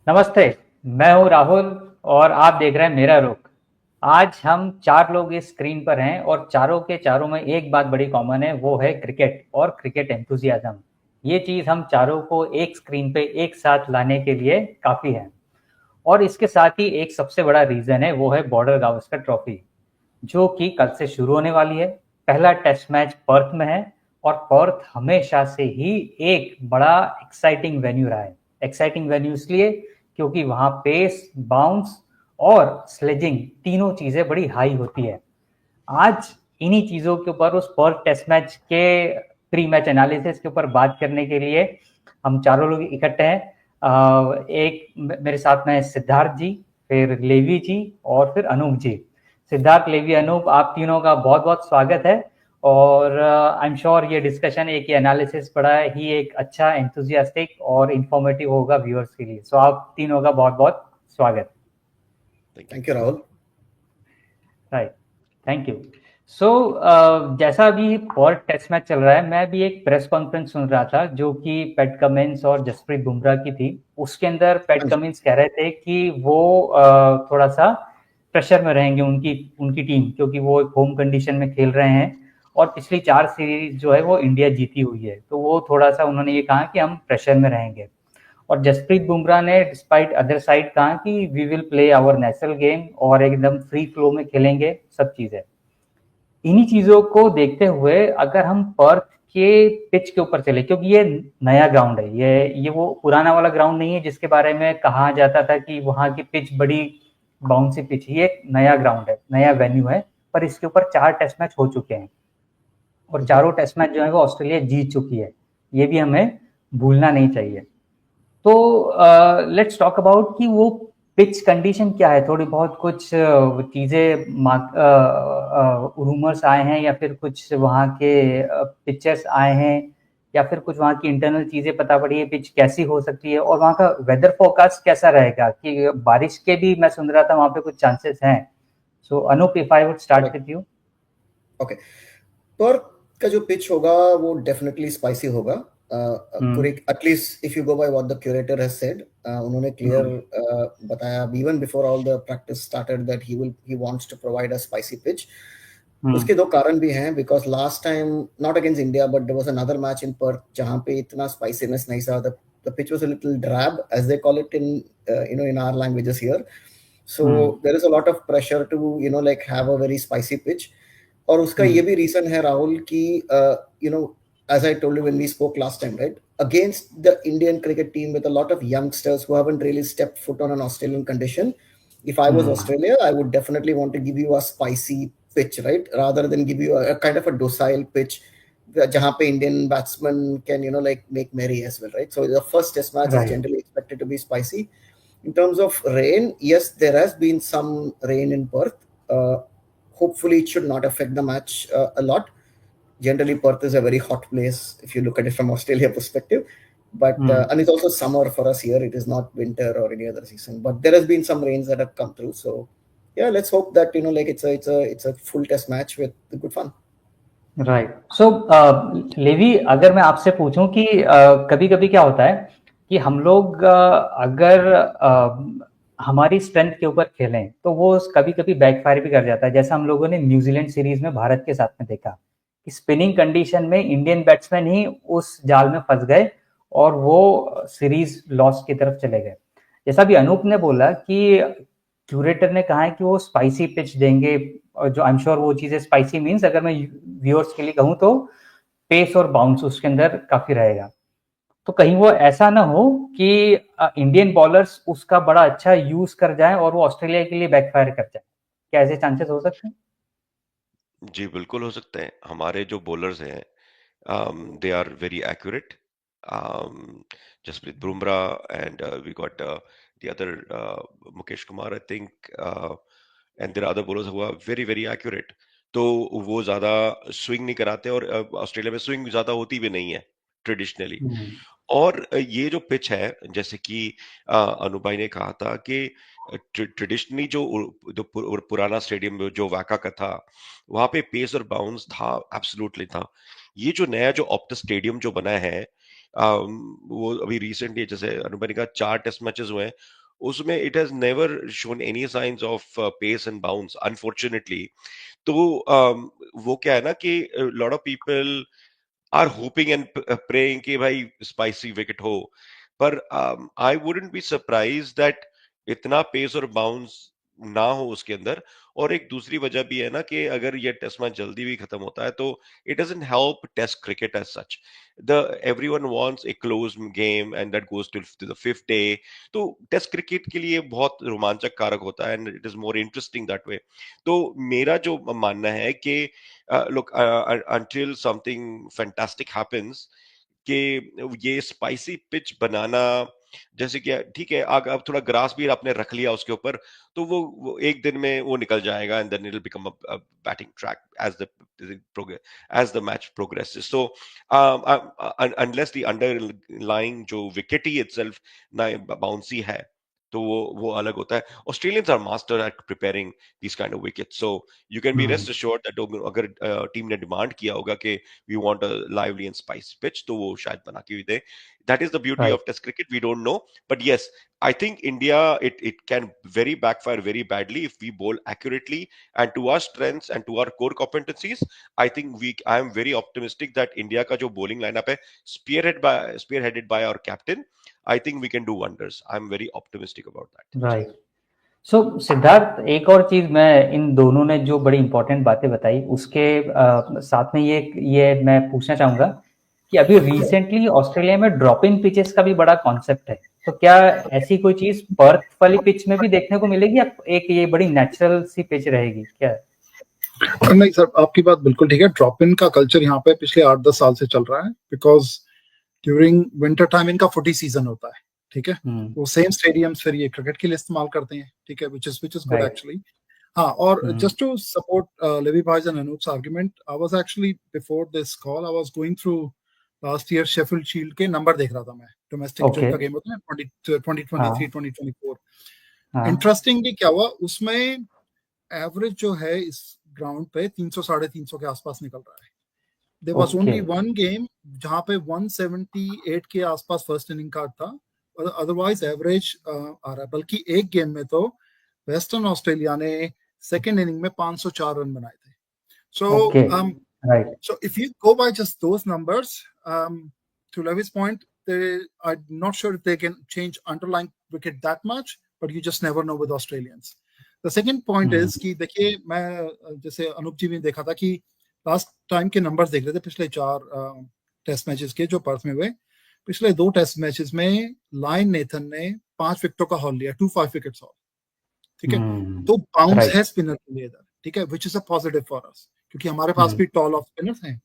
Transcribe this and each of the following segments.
नमस्ते। मैं हूं राहुल और आप देख रहे हैं मेरा रुख। आज हम चार लोग इस स्क्रीन पर हैं और चारों के चारों में एक बात बड़ी कॉमन है, वो है क्रिकेट और क्रिकेट एंथुजियाज्म। ये चीज़ हम चारों को एक स्क्रीन पे एक साथ लाने के लिए काफ़ी है। और इसके साथ ही एक सबसे बड़ा रीज़न है, वो है बॉर्डर गावस्कर ट्रॉफी, जो कि कल से शुरू होने वाली है। पहला टेस्ट मैच पर्थ में है और पर्थ हमेशा से ही एक बड़ा एक्साइटिंग वेन्यू रहा है। एक्साइटिंग वेन्यू इसलिए क्योंकि वहाँ पेस, बाउंस और स्लेजिंग तीनों चीज़ें बड़ी हाई होती है। आज इन्हीं चीज़ों के ऊपर, उस पर्थ टेस्ट मैच के प्री मैच एनालिसिस के ऊपर बात करने के लिए हम चारों लोग इकट्ठे हैं। एक मेरे साथ में सिद्धार्थ जी, फिर लेवी जी और फिर अनूप जी। सिद्धार्थ, लेवी, अनूप, आप तीनों का बहुत बहुत स्वागत है। और आई एम श्योर ये डिस्कशन, एक ये एनालिसिस बड़ा ही एक अच्छा, एंथुजियास्टिक और इंफॉर्मेटिव होगा व्यूअर्स के लिए। सो आप तीनों का बहुत बहुत स्वागत। Thank you Rahul. Right, thank you. So जैसा अभी पर्थ टेस्ट मैच चल रहा है, मैं भी एक प्रेस कॉन्फ्रेंस सुन रहा था जो कि पैट कमिंस और जसप्रीत बुमराह की थी। उसके अंदर पैट हाँ जी। कमिंस कह रहे थे कि वो थोड़ा सा प्रेशर में रहेंगे, उनकी उनकी टीम, क्योंकि वो एक होम कंडीशन में खेल रहे हैं और पिछली 4 सीरीज जो है वो इंडिया जीती हुई है। तो वो थोड़ा सा उन्होंने ये कहा कि हम प्रेशर में रहेंगे। और जसप्रीत बुमराह ने डिस्पाइट अदर साइड कहा कि we will play our natural game और एकदम फ्री फ्लो में खेलेंगे सब चीजें। इन्हीं चीजों को देखते हुए अगर हम पर्थ के पिच के ऊपर चले, क्योंकि ये नया ग्राउंड है, ये वो पुराना वाला ग्राउंड नहीं है जिसके बारे में कहा जाता था कि वहां की पिच बड़ी बाउंसी पिच। ये एक नया ग्राउंड है, नया वेन्यू है। पर इसके ऊपर 4 टेस्ट मैच हो चुके हैं और हम्म। चारों टेस्ट मैच जो है वो ऑस्ट्रेलिया जीत चुकी है। ये भी हमें भूलना नहीं चाहिए। तो लेट्स टॉक अबाउट कि वो पिच कंडीशन क्या है। थोड़ी बहुत कुछ चीजें, रूमर्स आए हैं या फिर कुछ वहाँ के पिक्चर्स आए हैं या फिर कुछ वहाँ की इंटरनल चीजें पता पड़ी है पिच कैसी हो सकती है और वहाँ का वेदर फोरकास्ट कैसा रहेगा, कि बारिश के भी मैं सुन रहा था वहाँ पे कुछ चांसेस हैं। So Anoop, if I would start with you. Okay. पर का जो पिच होगा वो डेफिनेटली स्पाइसी होगा। हम्म। पूरे at least if you go by what the curator has said, उन्होंने क्लियर हम्म। बताया even before all the practice started that he wants to provide a spicy pitch. Hmm. उसके दो कारण भी हैं, because last time not against India but there was another match in Perth जहां पे इतना स्पाइसीनेस नहीं था। The pitch was a little drab as they call it in in our languages here. So hmm. There is a lot of pressure to like have a very spicy pitch. और उसका ये hmm. भी reason है राहुल कि you know as I told you when we spoke last time, right? Against the Indian cricket team with a lot of youngsters who haven't really stepped foot on an Australian condition, if I was hmm. Australia, I would definitely want to give you a spicy pitch, right? Rather than give you a kind of a docile pitch, jahan pe Indian batsmen can, like make merry as well, right? So the first test match is right. generally expected to be spicy. In terms of rain, yes, there has been some rain in Perth. Uh, Hopefully, it should not affect the match a lot. Generally, Perth is a very hot place if you look at it from Australia perspective. But hmm. and it's also summer for us here. It is not winter or any other season. But there has been some rains that have come through. So yeah, let's hope that like it's a full test match with good fun. Right. So Levi, अगर मैं आपसे पूछूं कि कभी कभी क्या होता है कि हम लोग अगर हमारी स्ट्रेंथ के ऊपर खेलें तो वो कभी कभी बैकफायर भी कर जाता है, जैसा हम लोगों ने न्यूजीलैंड सीरीज में भारत के साथ में देखा कि स्पिनिंग कंडीशन में इंडियन बैट्समैन ही उस जाल में फंस गए और वो सीरीज लॉस की तरफ चले गए। जैसा भी अनूप ने बोला कि क्यूरेटर ने कहा है कि वो स्पाइसी पिच देंगे, और जो आई एम श्योर वो चीजें स्पाइसी मीन्स, अगर मैं व्यूअर्स के लिए कहूँ तो पेस और बाउंस उसके अंदर काफी रहेगा। तो कहीं वो ऐसा ना हो कि इंडियन बॉलर्स उसका बड़ा अच्छा यूज कर जाएं और वो ऑस्ट्रेलिया के लिए बैकफायर कर जाए। क्या ऐसे चांसेस हो सकते हैं? जी, बिल्कुल हो सकते हैं। हमारे जो बॉलर्स हैं, they are very accurate. Um, Jasprit Bumrah and we got the other Mukesh Kumar, I think, and there are other bowlers who are very very accurate. तो वो ज्यादा स्विंग नहीं कराते और ऑस्ट्रेलिया में स्विंग ज्यादा होती भी नहीं है ट्रेडिशनली। हम्म। और ये जो पिच है, जैसे कि अनु भाई ने कहा था कि ट्रेडिशनली जो पुराना स्टेडियम जो वाका का था, वहां पे पेस और बाउंस था, एब्सोल्युटली था। ये जो नया जो ऑप्टस स्टेडियम जो बना है, वो अभी रिसेंटली जैसे अनुभव का 4 टेस्ट मैचेस हुए हैं, उसमें it has never shown any science of pace and bounce unfortunately. तो वो क्या है ना कि lot of people are hoping and praying कि भाई स्पाइसी विकेट हो, पर I wouldn't be surprise that इतना पेस और बाउंस ना हो उसके अंदर। और एक दूसरी वजह भी है ना कि अगर ये टेस्ट मैच जल्दी भी खत्म होता है तो it doesn't help test cricket as such. The everyone wants a close game and that goes to the fifth day. तो टेस्ट क्रिकेट के लिए बहुत रोमांचक कारक होता है and it is more interesting that way. तो मेरा जो मानना है कि look, until something fantastic happens, कि ये स्पाइसी पिच बनाना, जैसे कि ठीक है अब थोड़ा ग्रास भी आपने रख लिया उसके ऊपर, तो वो एक दिन में वो निकल जाएगा and then it will become a batting track as the match progresses. So unless the underlying जो विकेट ही इटसेल्फ ना बाउंसी है, तो वो अलग होता है। Australians are master at preparing this kind of wicket, so you can be rest assured that अगर टीम ने डिमांड किया होगा कि we want a lively and spicy pitch, तो वो शायद बना के भी दे। That is the beauty right of test cricket. We don't know, but yes, I think India, it can very backfire very badly if we bowl accurately, and to our strengths and to our core competencies, I think I am very optimistic that India का जो bowling lineup है, spearheaded by our captain, I think we can do wonders. I'm very optimistic about that. Right. So Siddharth, एक और चीज मैं इन दोनों ने जो बड़ी इंपॉर्टेंट बातें बताई उसके साथ में ये मैं पूछना चाहूंगा कि अभी रिसेंटली ऑस्ट्रेलिया में ड्रॉपिंग पिचेस का भी बड़ा कॉन्सेप्ट है, तो क्या ऐसी कोई चीज पर्थ वाली पिच में भी देखने को मिलेगी या एक ये बड़ी नेचुरल सी पिच रहेगी क्या? नहीं सर, आपकी बात बिल्कुल ठीक है। ड्रॉप इन का कल्चर यहाँ पे पिछले 8-10 साल से चल रहा है, बिकॉज ड्यूरिंग विंटर टाइम इनका फुटी सीजन होता है, ठीक है। वो सेम स्टेडियम्स फिर ये क्रिकेट के लिए इस्तेमाल करते हैं, ठीक है, which is good actually. हाँ, और just to support Levi Bhai's and Anoop's argument, I was actually before this call I was going through last year Sheffield Shield के नंबर देख रहा था मैं, डोमेस्टिक जो इनका गेम होता है 2023-2024। इंटरेस्टिंगली क्या हुआ उसमें, एवरेज जो है इस ग्राउंड पे 300-350 के आसपास निकल रहा है। There was only one game जहाँ पे 178 के आसपास फर्स्ट इनिंग का था, अदरवाइज एवरेज आ रहा है। बल्कि एक गेम में तो वेस्टर्न ऑस्ट्रेलिया ने सेकेंड इनिंग में 504 रन बनाए थे। So if you go by just those numbers, to Levy's point, I'm not sure if they can change underlying wicket that much, but you just never know with Australians. The second point is कि देखिए, मैं जैसे अनूप जी भी देखा था कि last time के numbers देख रहे थे पिछले 4 टेस्ट मैचेस के जो पर्थ में हुए। पिछले 2 टेस्ट मैचेस में लायन नेथन ने 5 विकेटों का हॉल लिया, 2-5 विकेट्स हॉल, ठीक है। तो बाउंस है स्पिनर के लिए इधर, ठीक है, which is a positive for us, क्योंकि हमारे पास भी टॉल ऑफ स्पिनर्स हैं।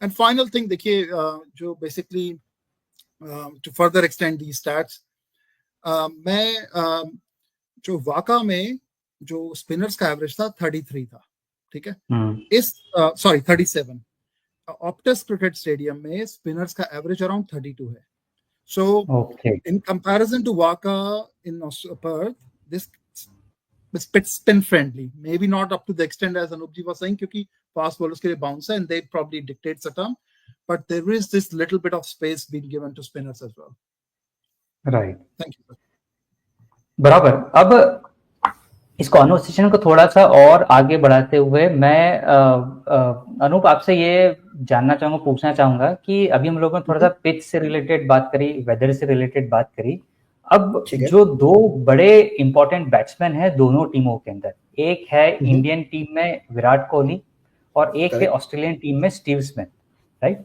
एंड फाइनल थिंग देखिए, जो basically to further extend the stats, मैं जो वाका में जो स्पिनर्स का एवरेज था 33 था, ठीक है। इस 37 ऑप्टस क्रिकेट स्टेडियम में स्पिनर्स का एवरेज अराउंड 32 है। सो इन कंपैरिजन टू वाका in Perth, this spin friendly, maybe not up to the extent as Anup ji was saying, क्योंकि fast bowlers के लिए bounce है and they probably dictate the term, but there is this little bit of space being given to spinners as well. Right. Thank you. बराबर। अब इस conversation को थोड़ा सा और आगे बढ़ाते हुए मैं अनूप आपसे ये जानना चाहूंगा, पूछना चाहूंगा कि अभी हम लोगों ने थोड़ा सा पिच से रिलेटेड बात करी, वेदर से रिलेटेड बात करी। अब जो 2 बड़े इंपॉर्टेंट बैट्समैन हैं दोनों टीमों के अंदर, एक है इंडियन टीम में विराट कोहली और एक है ऑस्ट्रेलियन टीम में स्टीव स्मिथ, राइट।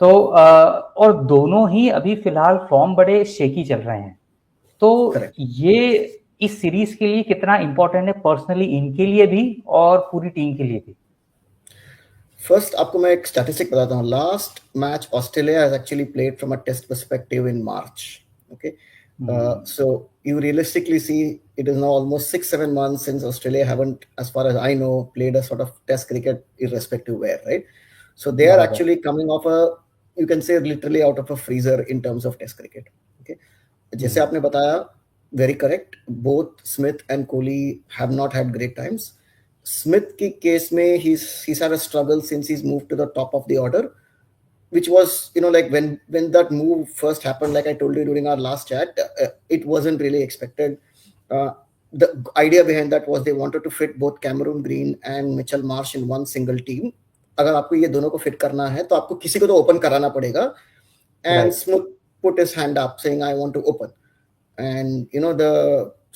तो और दोनों ही अभी फिलहाल फॉर्म बड़े शेकी चल रहे हैं, तो ये इस सीरीज के लिए कितना इंपॉर्टेंट है पर्सनली इनके लिए भी और पूरी टीम के लिए भी? फर्स्ट आपको मैं एक स्टैटिस्टिक बताता हूँ। Last match Australia has actually played from a test perspective in March, okay. So you realistically see it is now almost 6-7 months since Australia haven't, as far as I know, played a sort of test cricket irrespective where, right? So they are actually coming off you can say literally out of a freezer in terms of test cricket, okay. जैसे आपने बताया, very correct, both Smith and Kohli have not had great times. Smith की case में he's had a struggle since he's moved to the top of the order, which was, like when that move first happened, like I told you during our last chat, it wasn't really expected. The idea behind that was they wanted to fit both Cameron Green and Mitchell Marsh in one single team. अगर आपको ये दोनों को fit करना है तो आपको किसी को तो ओपन कराना पड़ेगा. And Smith put his hand up saying, I want to open. And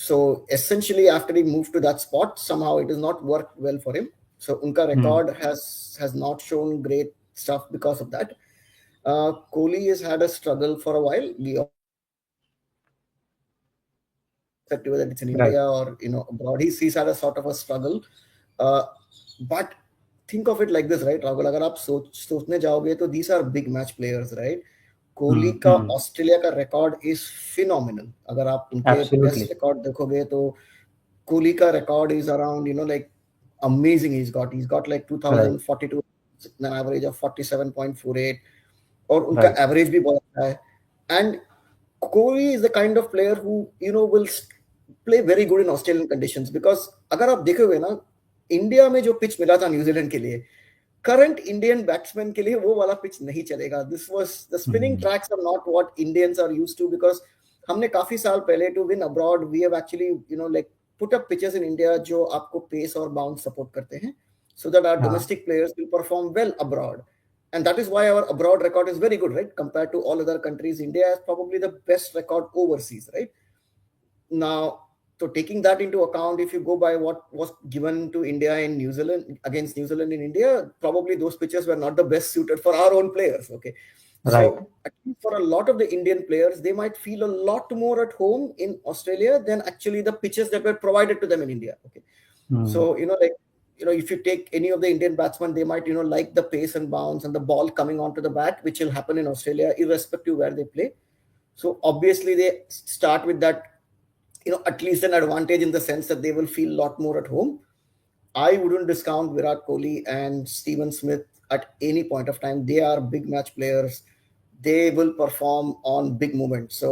so essentially after he moved to that spot, somehow it has not worked well for him. So unka record has not shown great stuff because of that. Kohli has had a struggle for a while. Whether it's in India or abroad, he's had a sort of a struggle. But think of it like this, right, Rahul? अगर आप सोचने जाओगे तो these are big match players, right? Kohli का Australia का record is phenomenal. अगर आप उनके टेस्ट रिकॉर्ड देखोगे तो कोहली का record is around like amazing. He's got like 2042 an average of 47.48 और उनका एवरेज भी बहुत अच्छा है. And Kohli is the kind of player who will play very good in Australian conditions. Because अगर आप देखोगे ना, इंडिया में जो पिच मिला था न्यूजीलैंड के लिए, करंट इंडियन बैट्समैन के लिए वो वाला पिच नहीं चलेगा. This was the spinning tracks are not what Indians are used to. Because हमने काफी साल पहले to win abroad we have actually like put up pitches in India जो आपको पेस और बाउंस सपोर्ट करते हैं, so that our domestic players will perform well abroad. And that is why our abroad record is very good, right? Compared to all other countries, India has probably the best record overseas, right? Now, so taking that into account, if you go by what was given to India in New Zealand, against New Zealand in India, probably those pitches were not the best suited for our own players. Okay. Right. So at least for a lot of the Indian players, they might feel a lot more at home in Australia than actually the pitches that were provided to them in India. Okay. So, if you take any of the Indian batsmen, they might, like the pace and bounce and the ball coming onto the bat, which will happen in Australia, irrespective where they play. So obviously they start with that, at least an advantage in the sense that they will feel a lot more at home. I wouldn't discount Virat Kohli and Steven Smith at any point of time. They are big match players. They will perform on big moments. So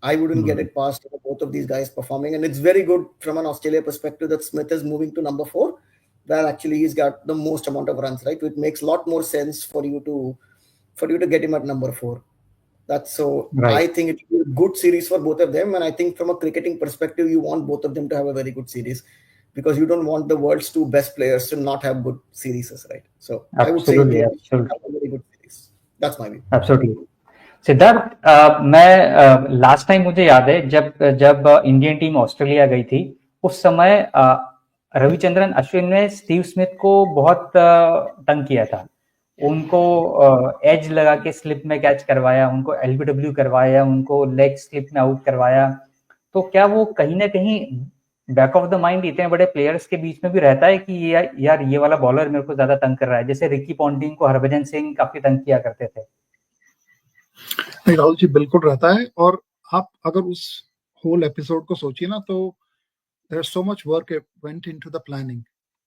I wouldn't get it past both of these guys performing. And it's very good from an Australia perspective that Smith is moving to number 4, where actually he's got the most amount of runs, right? It makes a lot more sense for you to get him at number 4. That's so right. I think it will be a good series for both of them. And I think from a cricketing perspective, you want both of them to have a very good series, because you don't want the world's 2 best players to not have good series, right? So absolutely, I would say they have a very good series. That's my view. Absolutely. Siddharth, मैं last time मुझे याद है जब Indian team Australia गई थी, उस समय रविचंद्रन अश्विन ने स्टीव स्मिथ को बहुत तंग किया था. उनको एज लगा के स्लिप में कैच करवाया, उनको एलबीडब्ल्यू करवाया, उनको लेग स्लिप में आउट करवाया. तो क्या वो कहीं ना कहीं बैक ऑफ द माइंड इतने बड़े प्लेयर्स के बीच में भी रहता है कि यार ये वाला बॉलर मेरे को ज्यादा तंग कर रहा है, जैसे रिकी पॉन्टिंग को हरभजन सिंह काफी तंग किया करते थे? नहीं राहुल जी, बिल्कुल रहता है. और आप अगर उस होल एपिसोड को सोचिए ना, तो there so much work went into the planning.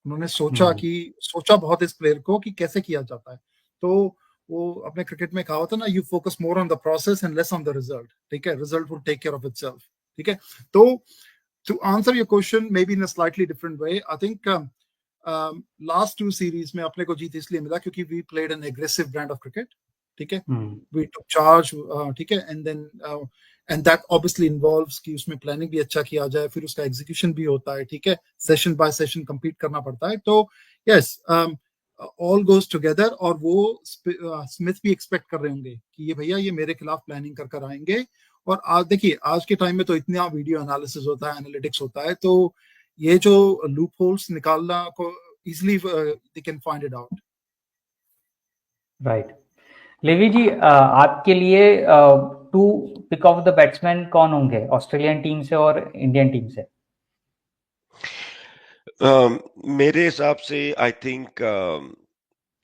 उन्होंने सोचा बहुत इस प्लेयर को कि कैसे किया जाता है. तो वो अपने क्रिकेट में कहा होता है ना, you focus more on the process and less on the result. ठीक है, result will take care of itself. ठीक है. तो to answer your question maybe in a slightly different way, I think last 2 series में अपने को जीत इसलिए मिला क्योंकि we played an aggressive brand of cricket. ठीक है, वी टुक चार्ज. ठीक है, and then and that obviously involves कि उसमें प्लानिंग भी अच्छा किया जाए, फिर उसका एग्जीक्यूशन भी होता है. ठीक है, सेशन बाय सेशन कंप्लीट करना पड़ता है. तो यस, ऑल गोज टुगेदर. और वो स्मिथ भी एक्सपेक्ट कर रहे होंगे कि ये भैया ये मेरे खिलाफ प्लानिंग कर आएंगे. और आज देखिए, आज के टाइम में तो इतना वीडियो एनालिसिस होता है, एनालिटिक्स होता है, तो ये जो लूप होल्स निकालना को easily they can find it out. Right. Levi ji, आपके लिए to pick of the batsman कौन होंगे ऑस्ट्रेलियन टीम से और इंडियन टीम से? मेरे हिसाब से I think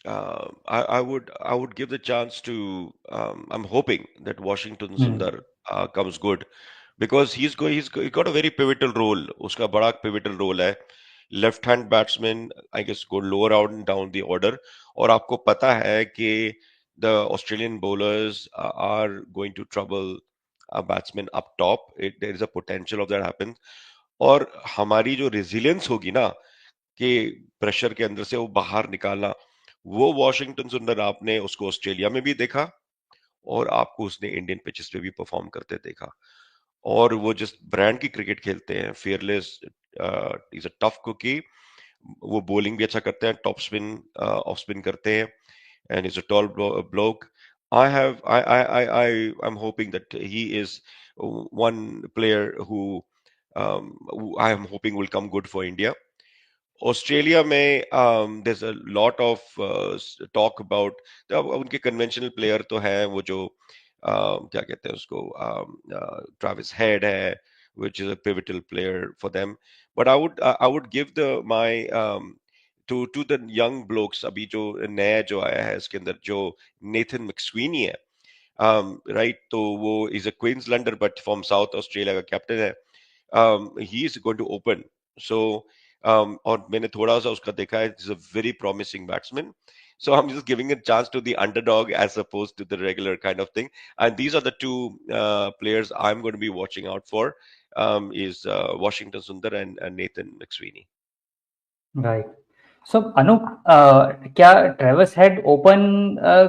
I would give the chance to I'm hoping that Washington Sundar comes good, because he's got a very pivotal role. उसका बड़ा pivotal role है. Left hand batsman I guess go lower out and down the order. और आपको पता है कि the Australian bowlers are going to trouble a batsman up top. There is a potential of that happen. और हमारी जो resilience होगी ना, कि प्रेशर के अंदर से वो बाहर निकालना, वो वॉशिंगटन सुंदर आपने उसको ऑस्ट्रेलिया में भी देखा और आपको उसने इंडियन पिचेस पे भी परफॉर्म करते देखा। और वो जिस ब्रांड की क्रिकेट खेलते हैं, fearless, is a tough cookie. वो बॉलिंग भी अच्छा करते हैं, टॉप स्पिन ऑफ स्पिन करते हैं, and he's a tall bloke. I'm hoping that he is one player who I am hoping will come good for India. Australia में there's a lot of talk about उनके conventional player तो हैं, वो जो क्या कहते हैं उसको, ट्रेविस हेड है, which is a pivotal player for them. But I would give my to the young blokes, अभी जो नया जो आया है इसके अंदर, जो नेथन मैक्सवीनी है, राइट, तो वो is a Queenslander but from South Australia का कैप्टन है। He is going to open, so और मैंने थोड़ा सा उसका देखा है, is a very promising batsman, so I'm just giving a chance to the underdog as opposed to the regular kind of thing. And these are the two players I'm going to be watching out for, is Washington Sundar and Nathan McSweeney. Right. So Anoop, क्या Travis head open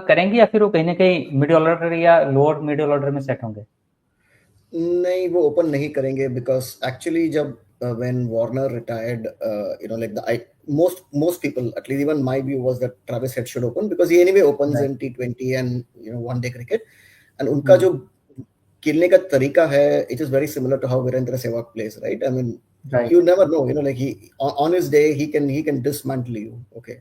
करेंगे या फिर वो कहीं ना कहीं middle order या lower middle order में सेट होंगे? नहीं, वो ओपन नहीं करेंगे, बिकॉज एक्चुअली जब when Warner retired, like most people, at least even my view was that Travis Head should open, because he anyway opens in T20 and one day cricket, and उनका जो खेलने का तरीका है, it is very similar to how Virendra Sehwag plays, right? I mean, you never know, like he on his day he can dismantle you. Okay,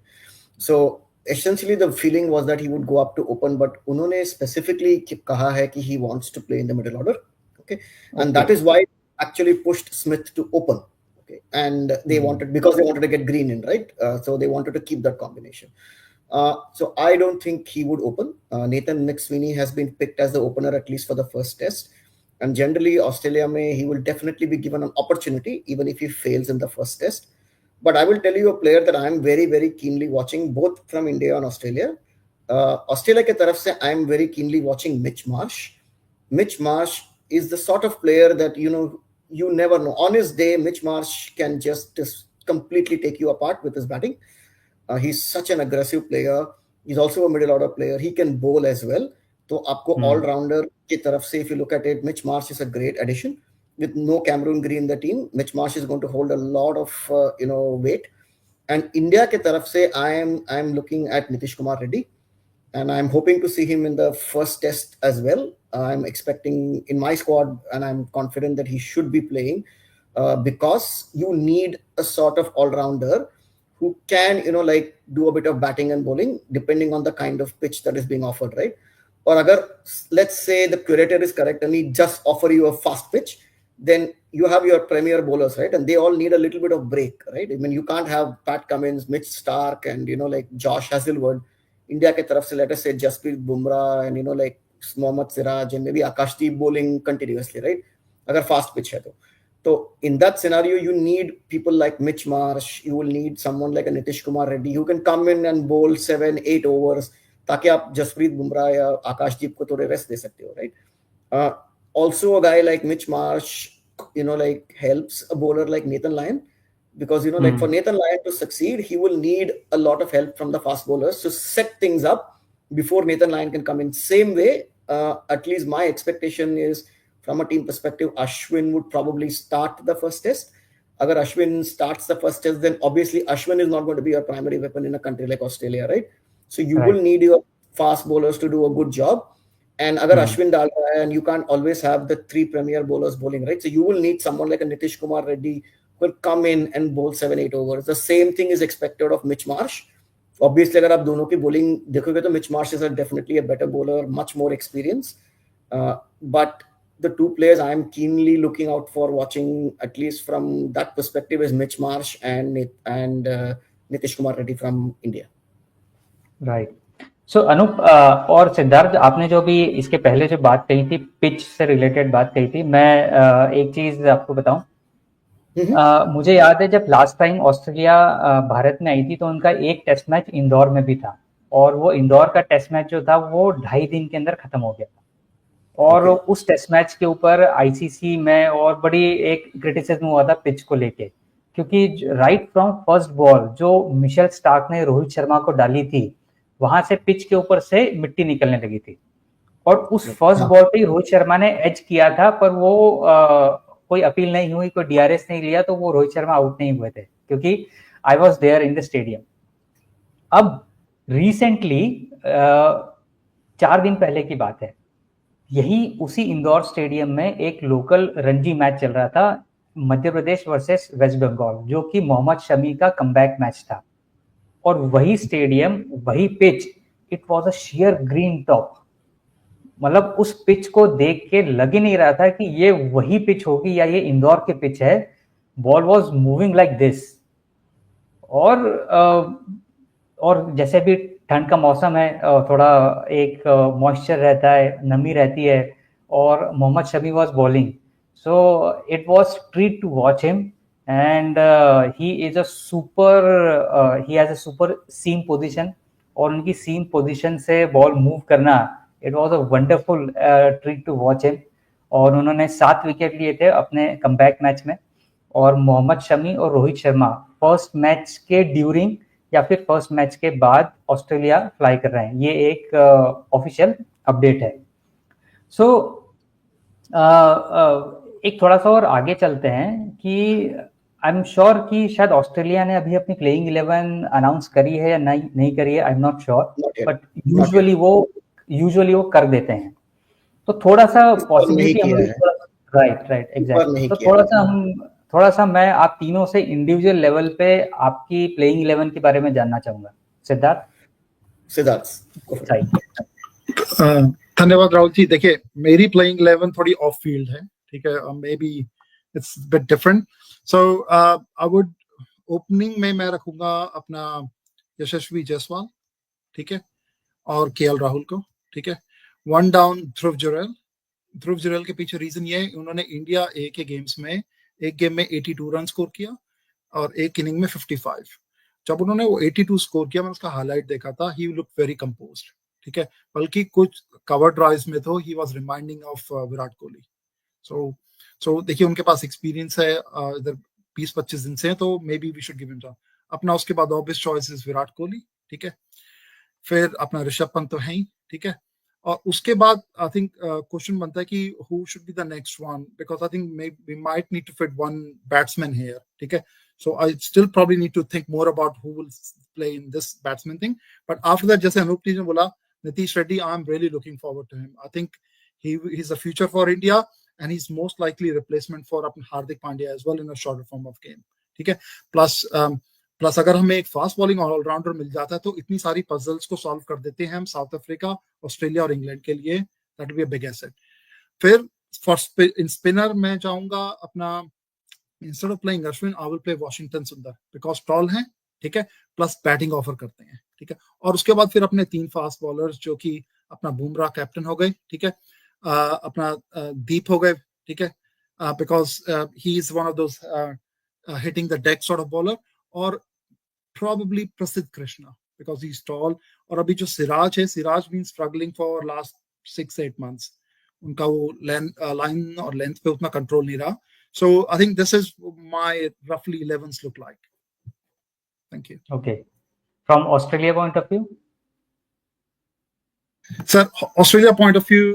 so essentially the feeling was that he would go up to open, but उन्होंने specifically कहा है कि he wants to play in the middle order. Okay, and that is why actually pushed Smith to open. Okay, and they wanted, because they wanted to get Green in, right? So they wanted to keep that combination. So I don't think he would open. Nathan McSweeney has been picked as the opener at least for the first test, and generally Australia he will definitely be given an opportunity even if he fails in the first test. But I will tell you a player that I am very, very keenly watching, both from India and Australia. Australia ke taraf se I am very keenly watching Mitch Marsh. Mitch Marsh is the sort of player that you never know. On his day, Mitch Marsh can just completely take you apart with his batting. He's such an aggressive player. He's also a middle order player. He can bowl as well. So आपको all rounder की तरफ से, if you look at it, Mitch Marsh is a great addition. With no Cameron Green in the team, Mitch Marsh is going to hold a lot of weight. And India के तरफ से I am looking at Nitish Kumar Reddy, and I'm hoping to see him in the first test as well. I'm expecting in my squad, and I'm confident that he should be playing, because you need a sort of all-rounder who can do a bit of batting and bowling depending on the kind of pitch that is being offered, right? Or agar, let's say the curator is correct and he just offer you a fast pitch, then you have your premier bowlers, right? And they all need a little bit of break, right? I mean, you can't have Pat Cummins, Mitch Stark, and like Josh Hazlewood. India ke taraf se, let us say Jasprit Bumrah and like Mohammad Siraj and maybe Akashdeep bowling continuously, right? Agar fast pitch hai to. So in that scenario, you need people like Mitch Marsh. You will need someone like a Nitish Kumar Reddy who can come in and bowl 7-8 overs, ताकि आप जसप्रीत बुमराह या आकाशदीप को थोड़े rest दे सकते हो, right? Also a guy like Mitch Marsh, like helps a bowler like Nathan Lyon, because like for Nathan Lyon to succeed, he will need a lot of help from the fast bowlers to set things up before Nathan Lyon can come in. Same way, at least my expectation is, from a team perspective, Ashwin would probably start the first test. Agar Ashwin starts the first test, then obviously Ashwin is not going to be your primary weapon in a country like Australia, right? So you will need your fast bowlers to do a good job. And agar Ashwin dal raha hai, and you can't always have the three premier bowlers bowling, right? So you will need someone like a Nitish Kumar Reddy who will come in and bowl 7-8 overs. The same thing is expected of Mitch Marsh. Obviously, agar aap dono ki bowling dekhoge, to Mitch Marsh is definitely a better bowler, much more experience. But the two players I am keenly looking out for watching, at least from that perspective, is Mitch Marsh and Nitish Kumar Reddy from India. Right. So Anoop और सिद्धार्थ, आपने जो भी इसके पहले जो बात कही थी, पिच से रिलेटेड बात कही थी, मैं एक चीज आपको बताऊं। मुझे याद है जब लास्ट टाइम ऑस्ट्रेलिया भारत में आई थी तो उनका एक टेस्ट मैच इंदौर में भी था, और वो इंदौर का टेस्ट मैच जो था वो 2.5 दिन के अंदर खत्म हो गया था। और उस टेस्ट मैच के ऊपर आईसीसी में और बड़ी एक क्रिटिसिज्म हुआ था पिच को लेके, क्योंकि राइट फ्रॉम फर्स्ट बॉल जो मिशेल स्टार्क ने रोहित शर्मा को डाली थी, वहां से पिच के ऊपर से मिट्टी निकलने लगी थी और उस फर्स्ट बॉल पे रोहित शर्मा ने एज किया था, पर वो कोई अपील नहीं हुई, कोई डीआरएस नहीं लिया, तो वो रोहित शर्मा आउट नहीं हुए थे क्योंकि I was there in the stadium. अब रिसेंटली 4 दिन पहले की बात है, यही उसी इंदौर स्टेडियम में एक लोकल रणजी मैच चल रहा था, मध्य प्रदेश वर्सेस वेस्ट बंगाल, जो कि मोहम्मद शमी का कमबैक मैच था। और वही स्टेडियम, वही pitch, it was a share green top. मतलब उस पिच को देख के लग ही नहीं रहा था कि ये वही पिच होगी या ये इंदौर की पिच है। Ball was moving like this. और जैसे भी ठंड का मौसम है, थोड़ा एक मॉइस्चर रहता है, नमी रहती है, और Mohammed Shami was bowling, so it was treat to watch him. And he has a super seam position, और उनकी सीम पोजीशन से बॉल मूव करना, it was a wonderful treat to watch him. और उन्होंने 7 विकेट लिए थे अपने कमबैक मैच में। और मोहम्मद शमी और रोहित शर्मा फर्स्ट मैच के ड्यूरिंग या फिर फर्स्ट मैच के बाद ऑस्ट्रेलिया फ्लाई कर रहे हैं। ये एक ऑफिशियल अपडेट है। सो एक थोड़ा सा और आगे चलते हैं कि आई एम श्योर कि शायद ऑस्ट्रेलिया ने अभी अपनी प्लेइंग 11 अनाउंस करी है या नहीं करी है, I am not sure, but usually वो कर देते हैं। तो थोड़ा सा पॉसिबिलिटी हम राइट एग्जैक्टली। तो थोड़ा सा मैं आप तीनों से इंडिविजुअल लेवल पे आपकी प्लेइंग 11 के बारे में जानना चाहूंगा। सिद्धार्थ। धन्यवाद राहुल जी। देखिए, मेरी प्लेइंग 11 थोड़ी ऑफ फील्ड है, ठीक है, may be it's bit different. So I would opening में मैं रखूंगा अपना यशस्वी जायसवाल, ठीक है, और केएल राहुल को, ठीक है। 1 डाउन ध्रुव जुरैल के पीछे रीजन ये है, उन्होंने इंडिया ए के गेम्स में एक गेम में 82 रन स्कोर किया और एक इनिंग में 55। जब उन्होंने वो 82 स्कोर किया, मैंने उसका हाईलाइट देखा था, ही लुक वेरी कंपोज्ड, ठीक है, बल्कि कुछ कवर ड्राइव्स में तो he was reminding of Virat Kohli. So देखिए, उनके पास एक्सपीरियंस है इधर 20-25 दिन से, तो maybe we should give him time. अपना उसके बाद obvious choice is Virat Kohli, ठीक है, फिर अपना ऋषभ पंत तो है ही, ठीक है, और उसके बाद आई थिंक क्वेश्चन बनता है कि who should be the next one, because I think we might need to fit one batsman here, ठीक है। So I still probably need to think more about who will play in this batsman thing. But after that, जैसे अनूप जी ने बोला, Nitish Reddy, I'm really looking forward to him. I think he's a future for India, and he's most likely replacement for Hardik Pandya as well in a shorter form of game. ठीक है, plus अगर हमें एक fast bowling allrounder मिल जाता है तो इतनी सारी पजल्स को सॉल्व कर देते हैं हम साउथ अफ्रीका, ऑस्ट्रेलिया और इंग्लैंड के लिए। That will be a big asset. फिर फॉर इन स्पिनर मैं जाऊंगा अपना, instead of playing Ashwin, I will play Washington Sundar because tall हैं, ठीक है, प्लस बैटिंग ऑफर करते हैं, ठीक है। और उसके बाद फिर अपने 3 फास्ट बॉलर्स, जो कि अपना बुमराह कैप्टन हो गए, ठीक है, अपना दीप हो गए, ठीक है, because he is one of those hitting the deck sort of bowler, और probably प्रसिद्ध कृष्णा because he's tall। और अभी जो सिराज है, Siraj been struggling for last 6-8 months, उनका वो लाइन और लेंथ पे उतना कंट्रोल नहीं रहा। So I think this is my roughly 11s look like. Thank you. Okay. From Australia point of view? Sir, Australia point of view,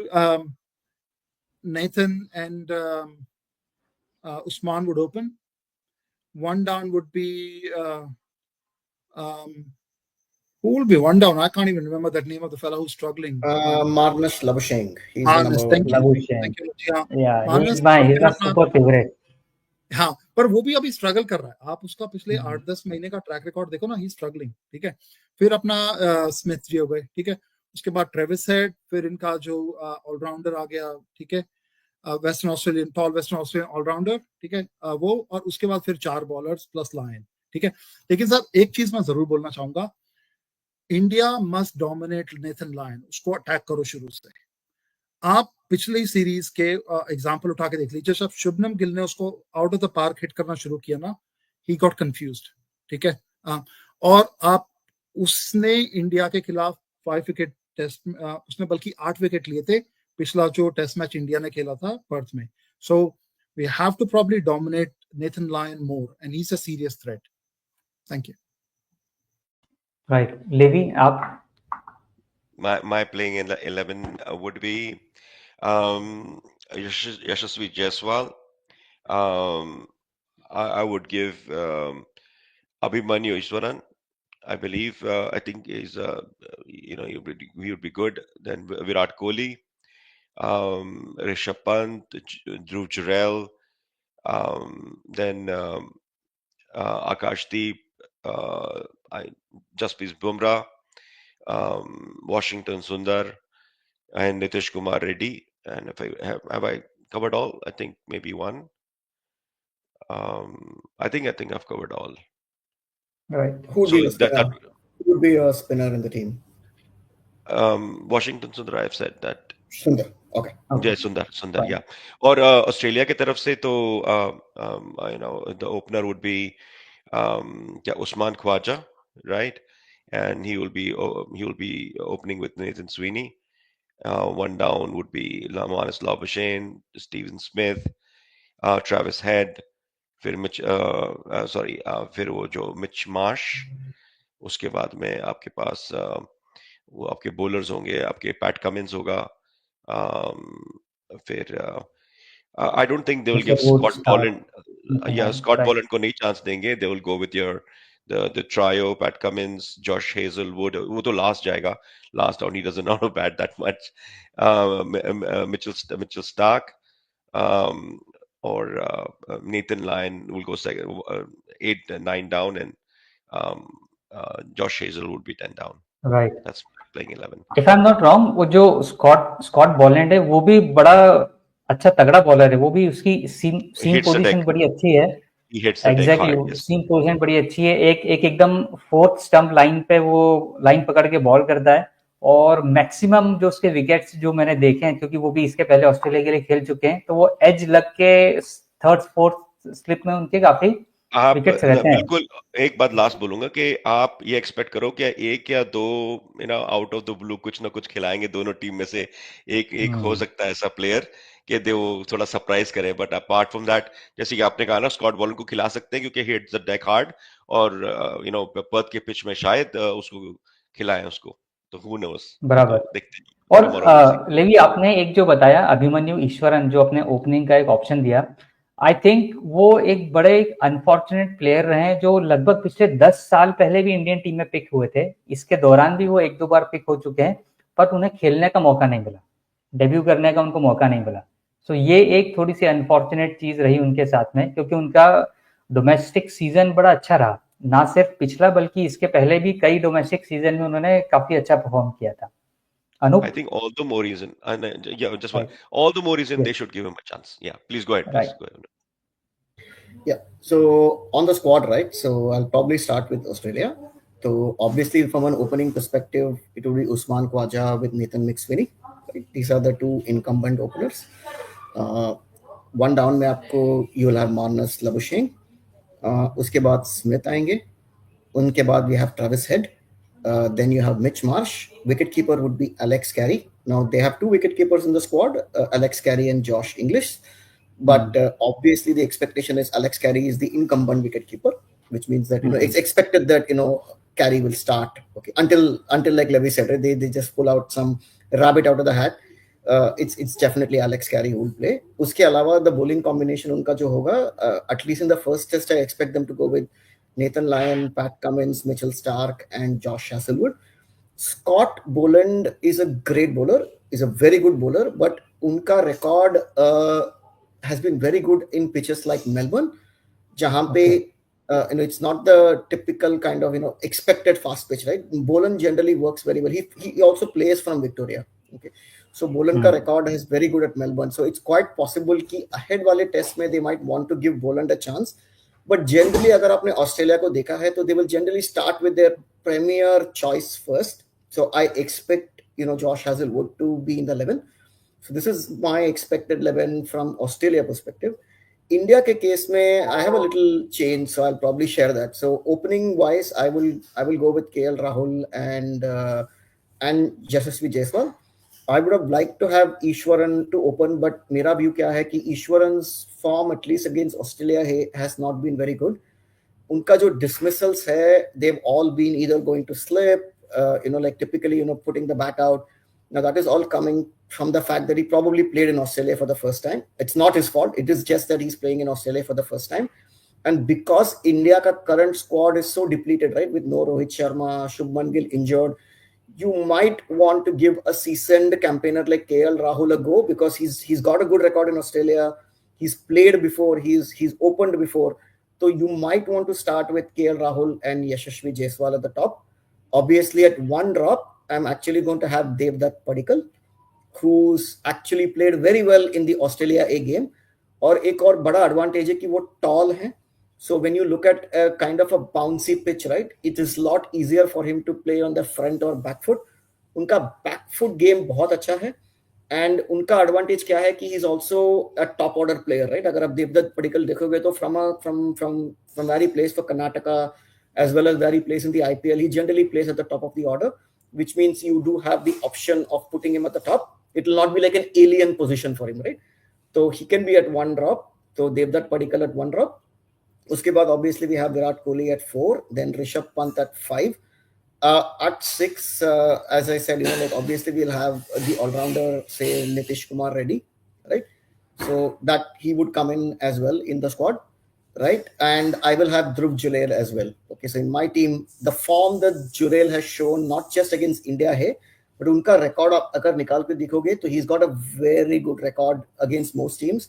Nathan and Usman would open. 1 down would be who will be 1 down? I can't even remember that name of the fellow who's struggling. Marnus Labuschagne. Marnus, thank you. Yeah, Marnus, he's my super favorite. हाँ, पर वो भी अभी struggle कर रहा है। आप उसका पिछले 8-10 महीने का ट्रैक रिकॉर्ड देखो ना, ही स्ट्रगलिंग, ठीक है। फिर अपना स्मिथ जी हो गए, ठीक है, उसके बाद ट्रेविस हेड, फिर इनका जो ऑलराउंडर आ गया, ठीक है, वेस्टर्न ऑस्ट्रेलियन ऑलराउंडर, ठीक है, वो, और उसके बाद फिर 4 बॉलर्स प्लस लायन, ठीक है। लेकिन सर एक चीज मैं जरूर बोलना चाहूंगा, India must dominate Nathan lion, उसको अटैक करो शुरू से। आप पिछली सीरीज के एग्जांपल उठा के देख लीजिए, जब शुभमन गिल ने उसको out of the park hit करना शुरू किया ना, ही गॉट कंफ्यूज्ड, ठीक है, और आप उसने इंडिया के खिलाफ 5 विकेट टेस्ट, उसने बल्कि 8 विकेट लिए थे पिछला जो टेस्ट मैच इंडिया ने खेला था पर्थ में। So we have to probably dominate Nathan Lyon more, and he is a serious threat. Thank you. Right, Levi आप? my playing 11 would be Yashasvi Jaiswal. I would give Abhimanyu Ishwaran. I believe I think he's he would be good. Then Virat Kohli, Rishabh Pant, Dhruv Jurel, then Akashdeep, Jasprit Bumrah, Washington Sundar, and Nitish Kumar Reddy. And if I have I covered all? I think maybe one. I think I've covered all. Right. Who would So be your spinner? Who would be your spinner in the team? Washington Sundar, I've said that. Sundar. Okay. Yeah, Sundar, yeah. और Australia की तरफ से तो the opener would be Usman Khawaja, right? And he will be opening with Nathan Sweeney. One down would be Lamanis Labuschagne, Stephen Smith, Travis Head, फिर फिर वो जो Mitch Marsh, उसके बाद में आपके पास वो आपके बॉलर्स होंगे, आपके पैट कमिंस होगा, फिर I don't think they will give Scott Boland. Scott Boland को नहीं चांस देंगे. They will go with the trio, Pat Cummins, Josh Hazelwood. वो तो last जाएगा. Last down, he doesn't know how to bat that much. Mitchell Stark, or Nathan Lyon will go second, 8 and 9 down, and Josh Hazel would be 10 down. Right. That's playing 11. If I'm not wrong, वो जो Scott Boland है वो भी बड़ा अच्छा तगड़ा bowler है. वो भी उसकी सीम पोजीशन बड़ी अच्छी है. एग्जैक्टली, सीम पोजीशन बड़ी अच्छी है. एकदम फोर्थ स्टंप लाइन पे वो लाइन पकड़ के बॉल करता है. और मैक्सिमम जो उसके विकेट्स जो मैंने देखे हैं, क्योंकि वो भी इसके पहले ऑस्ट्रेलिया के लिए खेल चुके हैं, तो वो एज लग के थर्ड फोर्थ स्लिप में उनके काफी विकेट्स रहते हैं. बिल्कुल. एक बात लास्ट बोलूंगा कि आप ये एक्सपेक्ट करो कि एक या दो आउट ऑफ द ब्लू कुछ ना कुछ खिलाएंगे दोनों टीम में से. एक हो सकता है ऐसा प्लेयर कि दे वो थोड़ा सरप्राइज करे. बट अपार्ट फ्रॉम दैट, जैसे कि आपने कहा ना, स्कॉट बॉलैंड को खिला सकते हैं क्योंकि he hits the deck hard, और पर्थ के पिच में शायद उसको खिलाएं उसको. तो हु नोस. बराबर. देखते हैं. और लेवी, आपने एक जो बताया अभिमन्यु ईश्वरन, जो अपने ओपनिंग का एक ऑप्शन दिया, आई थिंक वो एक बड़े अनफॉर्चुनेट प्लेयर रहे हैं, जो लगभग पिछले 10 साल पहले भी इंडियन टीम में पिक हुए थे. इसके दौरान भी वो 1-2 बार पिक हो चुके हैं, पर उन्हें खेलने का मौका नहीं मिला, डेब्यू करने का उनको मौका नहीं मिला. सो ये एक थोड़ी सी अनफॉर्चुनेट चीज रही उनके साथ में, क्योंकि उनका डोमेस्टिक सीजन बड़ा अच्छा रहा. ना सिर्फ पिछला, बल्कि इसके पहले भी कई डोमेस्टिक सीजन में उन्होंने काफी अच्छा परफॉर्म किया था. I think all the more reason, all the more reason they should give him a chance. Yeah, please go ahead. Please go ahead. Yeah. So on the squad, right? So I'll probably start with Australia. So obviously, from an opening perspective, it will be Usman Khawaja with Nathan McSweeney. Right? These are the two incumbent openers. One down में आपको you'll have Marnus Labuschagne. उसके बाद Smith आएंगे. उनके बाद we have Travis Head. Then you have Mitch Marsh. Wicketkeeper would be Alex Carey. Now they have 2 wicketkeepers in the squad, Alex Carey and Josh English. But obviously the expectation is Alex Carey is the incumbent wicketkeeper, which means that it's expected that Carey will start. Okay, until like Levy said, right, they just pull out some rabbit out of the hat. It's definitely Alex Carey who will play. उसके अलावा the bowling combination उनका जो होगा, at least in the first test, I expect them to go with Nathan Lyon, Pat Cummins, Mitchell Stark, and Josh Hazelwood. Scott Boland is a great bowler, is a very good bowler, but unka record has been very good in pitches like Melbourne, jahan pe it's not the typical kind of expected fast pitch, right? Boland generally works very well. He also plays from Victoria. Okay, so Boland ka record is very good at Melbourne, so it's quite possible ki ahead wale test mein they might want to give Boland a chance. But generally, अगर आपने Australia को देखा है, तो they will generally start with their premier choice first. So I expect Josh Hazelwood to be in the 11. So this is my expected 11 from Australia perspective. India के case में I have a little change, so I'll probably share that. So opening wise, I will go with KL Rahul and Yashasvi Jaiswal. I would have liked to have Ishwaran to open, but मेरा view क्या है कि Ishwaran's form at least against Australia has not been very good. उनका जो dismissals है, they've all been either going to slip, like typically, putting the bat out. Now that is all coming from the fact that he probably played in Australia for the first time. It's not his fault. It is just that he's playing in Australia for the first time. And because India ka current squad is so depleted, right, with no Rohit Sharma, Shubman Gill injured, you might want to give a seasoned campaigner like KL Rahul a go, because he's got a good record in Australia. He's played before. He's opened before. So you might want to start with KL Rahul and Yashasvi Jaiswal at the top. Obviously, at one drop, I'm actually going to have Devdutt Padikkal, who's actually played very well in the Australia A game. और एक और बड़ा advantage है कि वो tall है. So when you look at a kind of a bouncy pitch, right, it is a lot easier for him to play on the front or back foot. उनका back foot game बहुत अच्छा है. And उनका advantage क्या है कि he's also a top order player, right? अगर आप देवदत्त पडिक्कल देखोगे तो from where he plays for Karnataka as well as where he plays in the IPL, he generally plays at the top of the order, which means you do have the option of putting him at the top. It will not be like an alien position for him, right? So he can be at one drop. So Devdutt Padikkal at one drop. Uske baad, obviously, we have Virat Kohli at 4, then Rishabh Pant at 5. At 6, as I said, like obviously we'll have the all-rounder, say Nitish Kumar Reddy, right? So that he would come in as well in the squad, right? And I will have Dhruv Jurel as well. Okay, so in my team, the form that Jurel has shown, not just against India hai, but unka record agar nikal ke dikhoge, so he's got a very good record against most teams.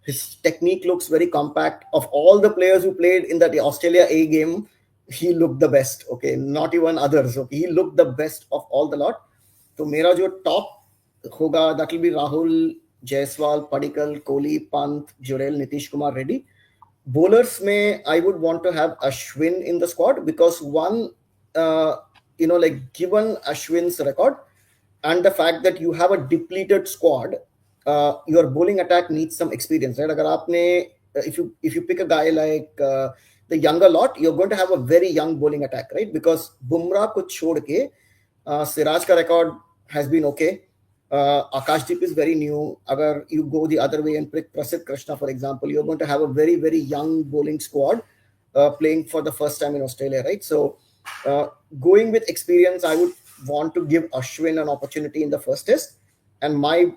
His technique looks very compact. Of all the players who played in that Australia A game, he looked the best. Okay, not even others. Okay, he looked the best of all the lot. So mera jo top hoga, that will be Rahul, Jaiswal, Padikkal, Kohli, Pant, Jurel, Nitish Kumar Reddy. Bowlers may I would want to have Ashwin in the squad, because one, like given Ashwin's record and the fact that you have a depleted squad, your bowling attack needs some experience, right? Agar aapne, if you pick a guy like the younger lot, you're going to have a very young bowling attack, right? Because Bumrah ko chhod ke, Siraj ka record has been okay. Akashdeep is very new. Agar you go the other way and pick Prasidh Krishna, for example, you're going to have a very, very young bowling squad playing for the first time in Australia, right? So going with experience, I would want to give Ashwin an opportunity in the first test. And my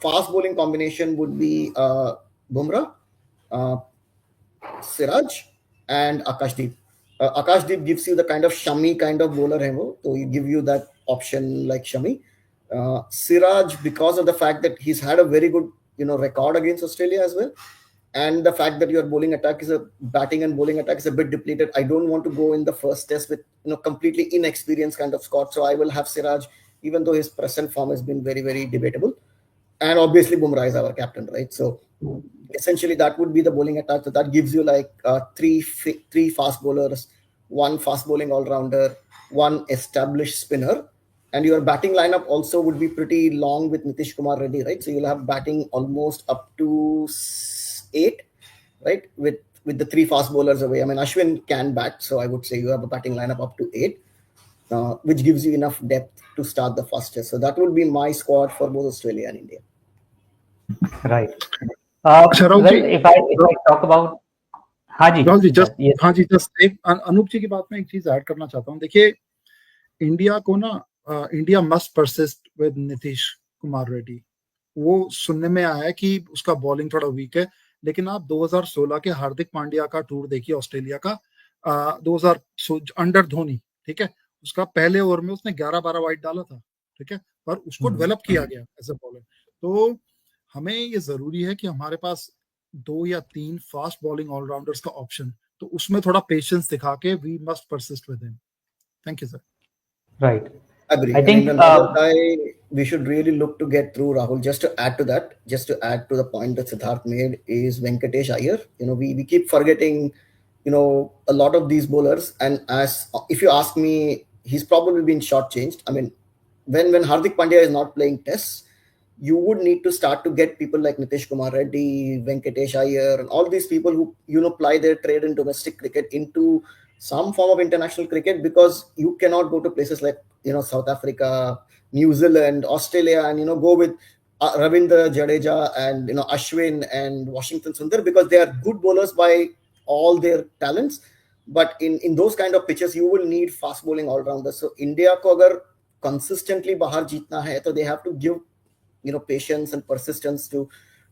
fast bowling combination would be Bumrah, Siraj, and Akashdeep. Akashdeep gives you the kind of Shami kind of bowler, so he give you that option like Shami. Siraj, because of the fact that he's had a very good record against Australia as well, and the fact that your batting and bowling attack is a bit depleted, I don't want to go in the first test with completely inexperienced kind of squad. So I will have Siraj, even though his present form has been very, very debatable. And obviously Bumrah is our captain, right? So essentially that would be the bowling attack. So that gives you like three fast bowlers, one fast bowling all-rounder, one established spinner. And your batting lineup also would be pretty long with Nitish Kumar Reddy, right? So you'll have batting almost up to 8, right? With the 3 fast bowlers away. I mean, Ashwin can bat, so I would say you have a batting lineup up to 8, which gives you enough depth to start the first test. So that would be my squad for both Australia and India. Right. Well, if I talk about, Rahul ji just एक अनूप जी की बात में एक चीज add करना चाहता हूँ. देखिए, इंडिया को ना India must persist with Nitish Kumar Reddy. वो सुनने में आया है कि उसका बॉलिंग थोड़ा वीक है, लेकिन आप 2016 के हार्दिक पांड्या का टूर देखिए ऑस्ट्रेलिया का, 2000 अंडर धोनी, ठीक है, उसका पहले ओवर में उसने 11-12 वाइड डाला था, ठीक है, पर उसको डेवलप किया गया एज अ बॉलर. तो हमें ये जरूरी है कि हमारे पास 2 या 3 फास्ट बॉलिंग ऑलराउंडर्स का ऑप्शन, तो उसमें थोड़ा पेशेंस दिखा के we must persist with him. Thank you sir. Right. Agree. I think another guy we should really look to get through, Rahul, just to add to the point that Siddharth made, is Venkatesh Iyer. We keep forgetting, a lot of these bowlers, and if you ask me, he's probably been shortchanged. I mean, when Hardik Pandya is not playing tests, you would need to start to get people like Nitish Kumar Reddy, Venkatesh Iyer, and all these people who ply their trade in domestic cricket into some form of international cricket, because you cannot go to places like South Africa, New Zealand, Australia, and go with Ravindra Jadeja and Ashwin and Washington Sundar, because they are good bowlers by all their talents, but in those kind of pitches you will need fast bowling all-rounders. So India को अगर consistently बाहर जीतना है तो they have to give patience and persistence to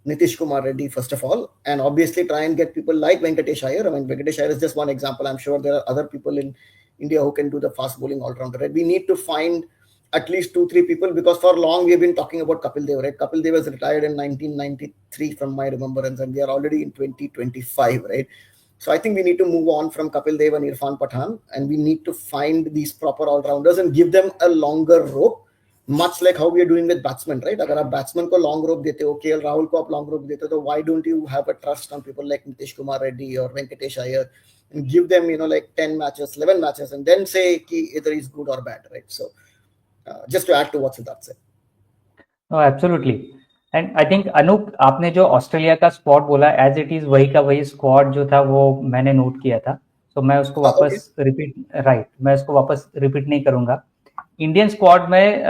Nitish Kumar Reddy first of all, and obviously try and get people like Venkatesh Iyer. I mean, Venkatesh Iyer is just one example. I'm sure there are other people in India who can do the fast bowling all-rounder, right? We need to find at least 2-3 people, because for long we've been talking about Kapil Dev, right? Kapil Dev was retired in 1993 from my remembrance, and we are already in 2025, right? So I think we need to move on from Kapil Dev and Irfan Pathan, and we need to find these proper all-rounders and give them a longer rope, much like how we are doing with batsmen, right? अगर आप batsman को long rope देते हो, KL Rahul को आप long rope देते हो, तो why don't you have a trust on people like Nitish Kumar Reddy or Venkatesh Iyer and give them, like 10 matches, 11 matches, and then say कि either is good or bad, right? So just to add to what Siddharth said. Oh, absolutely. And I think Anoop, आपने जो Australia का squad बोला as it is वही का वही squad जो था वो मैंने नोट किया था, तो मैं उसको वापस रिपीट नहीं करूंगा. इंडियन स्क्वाड में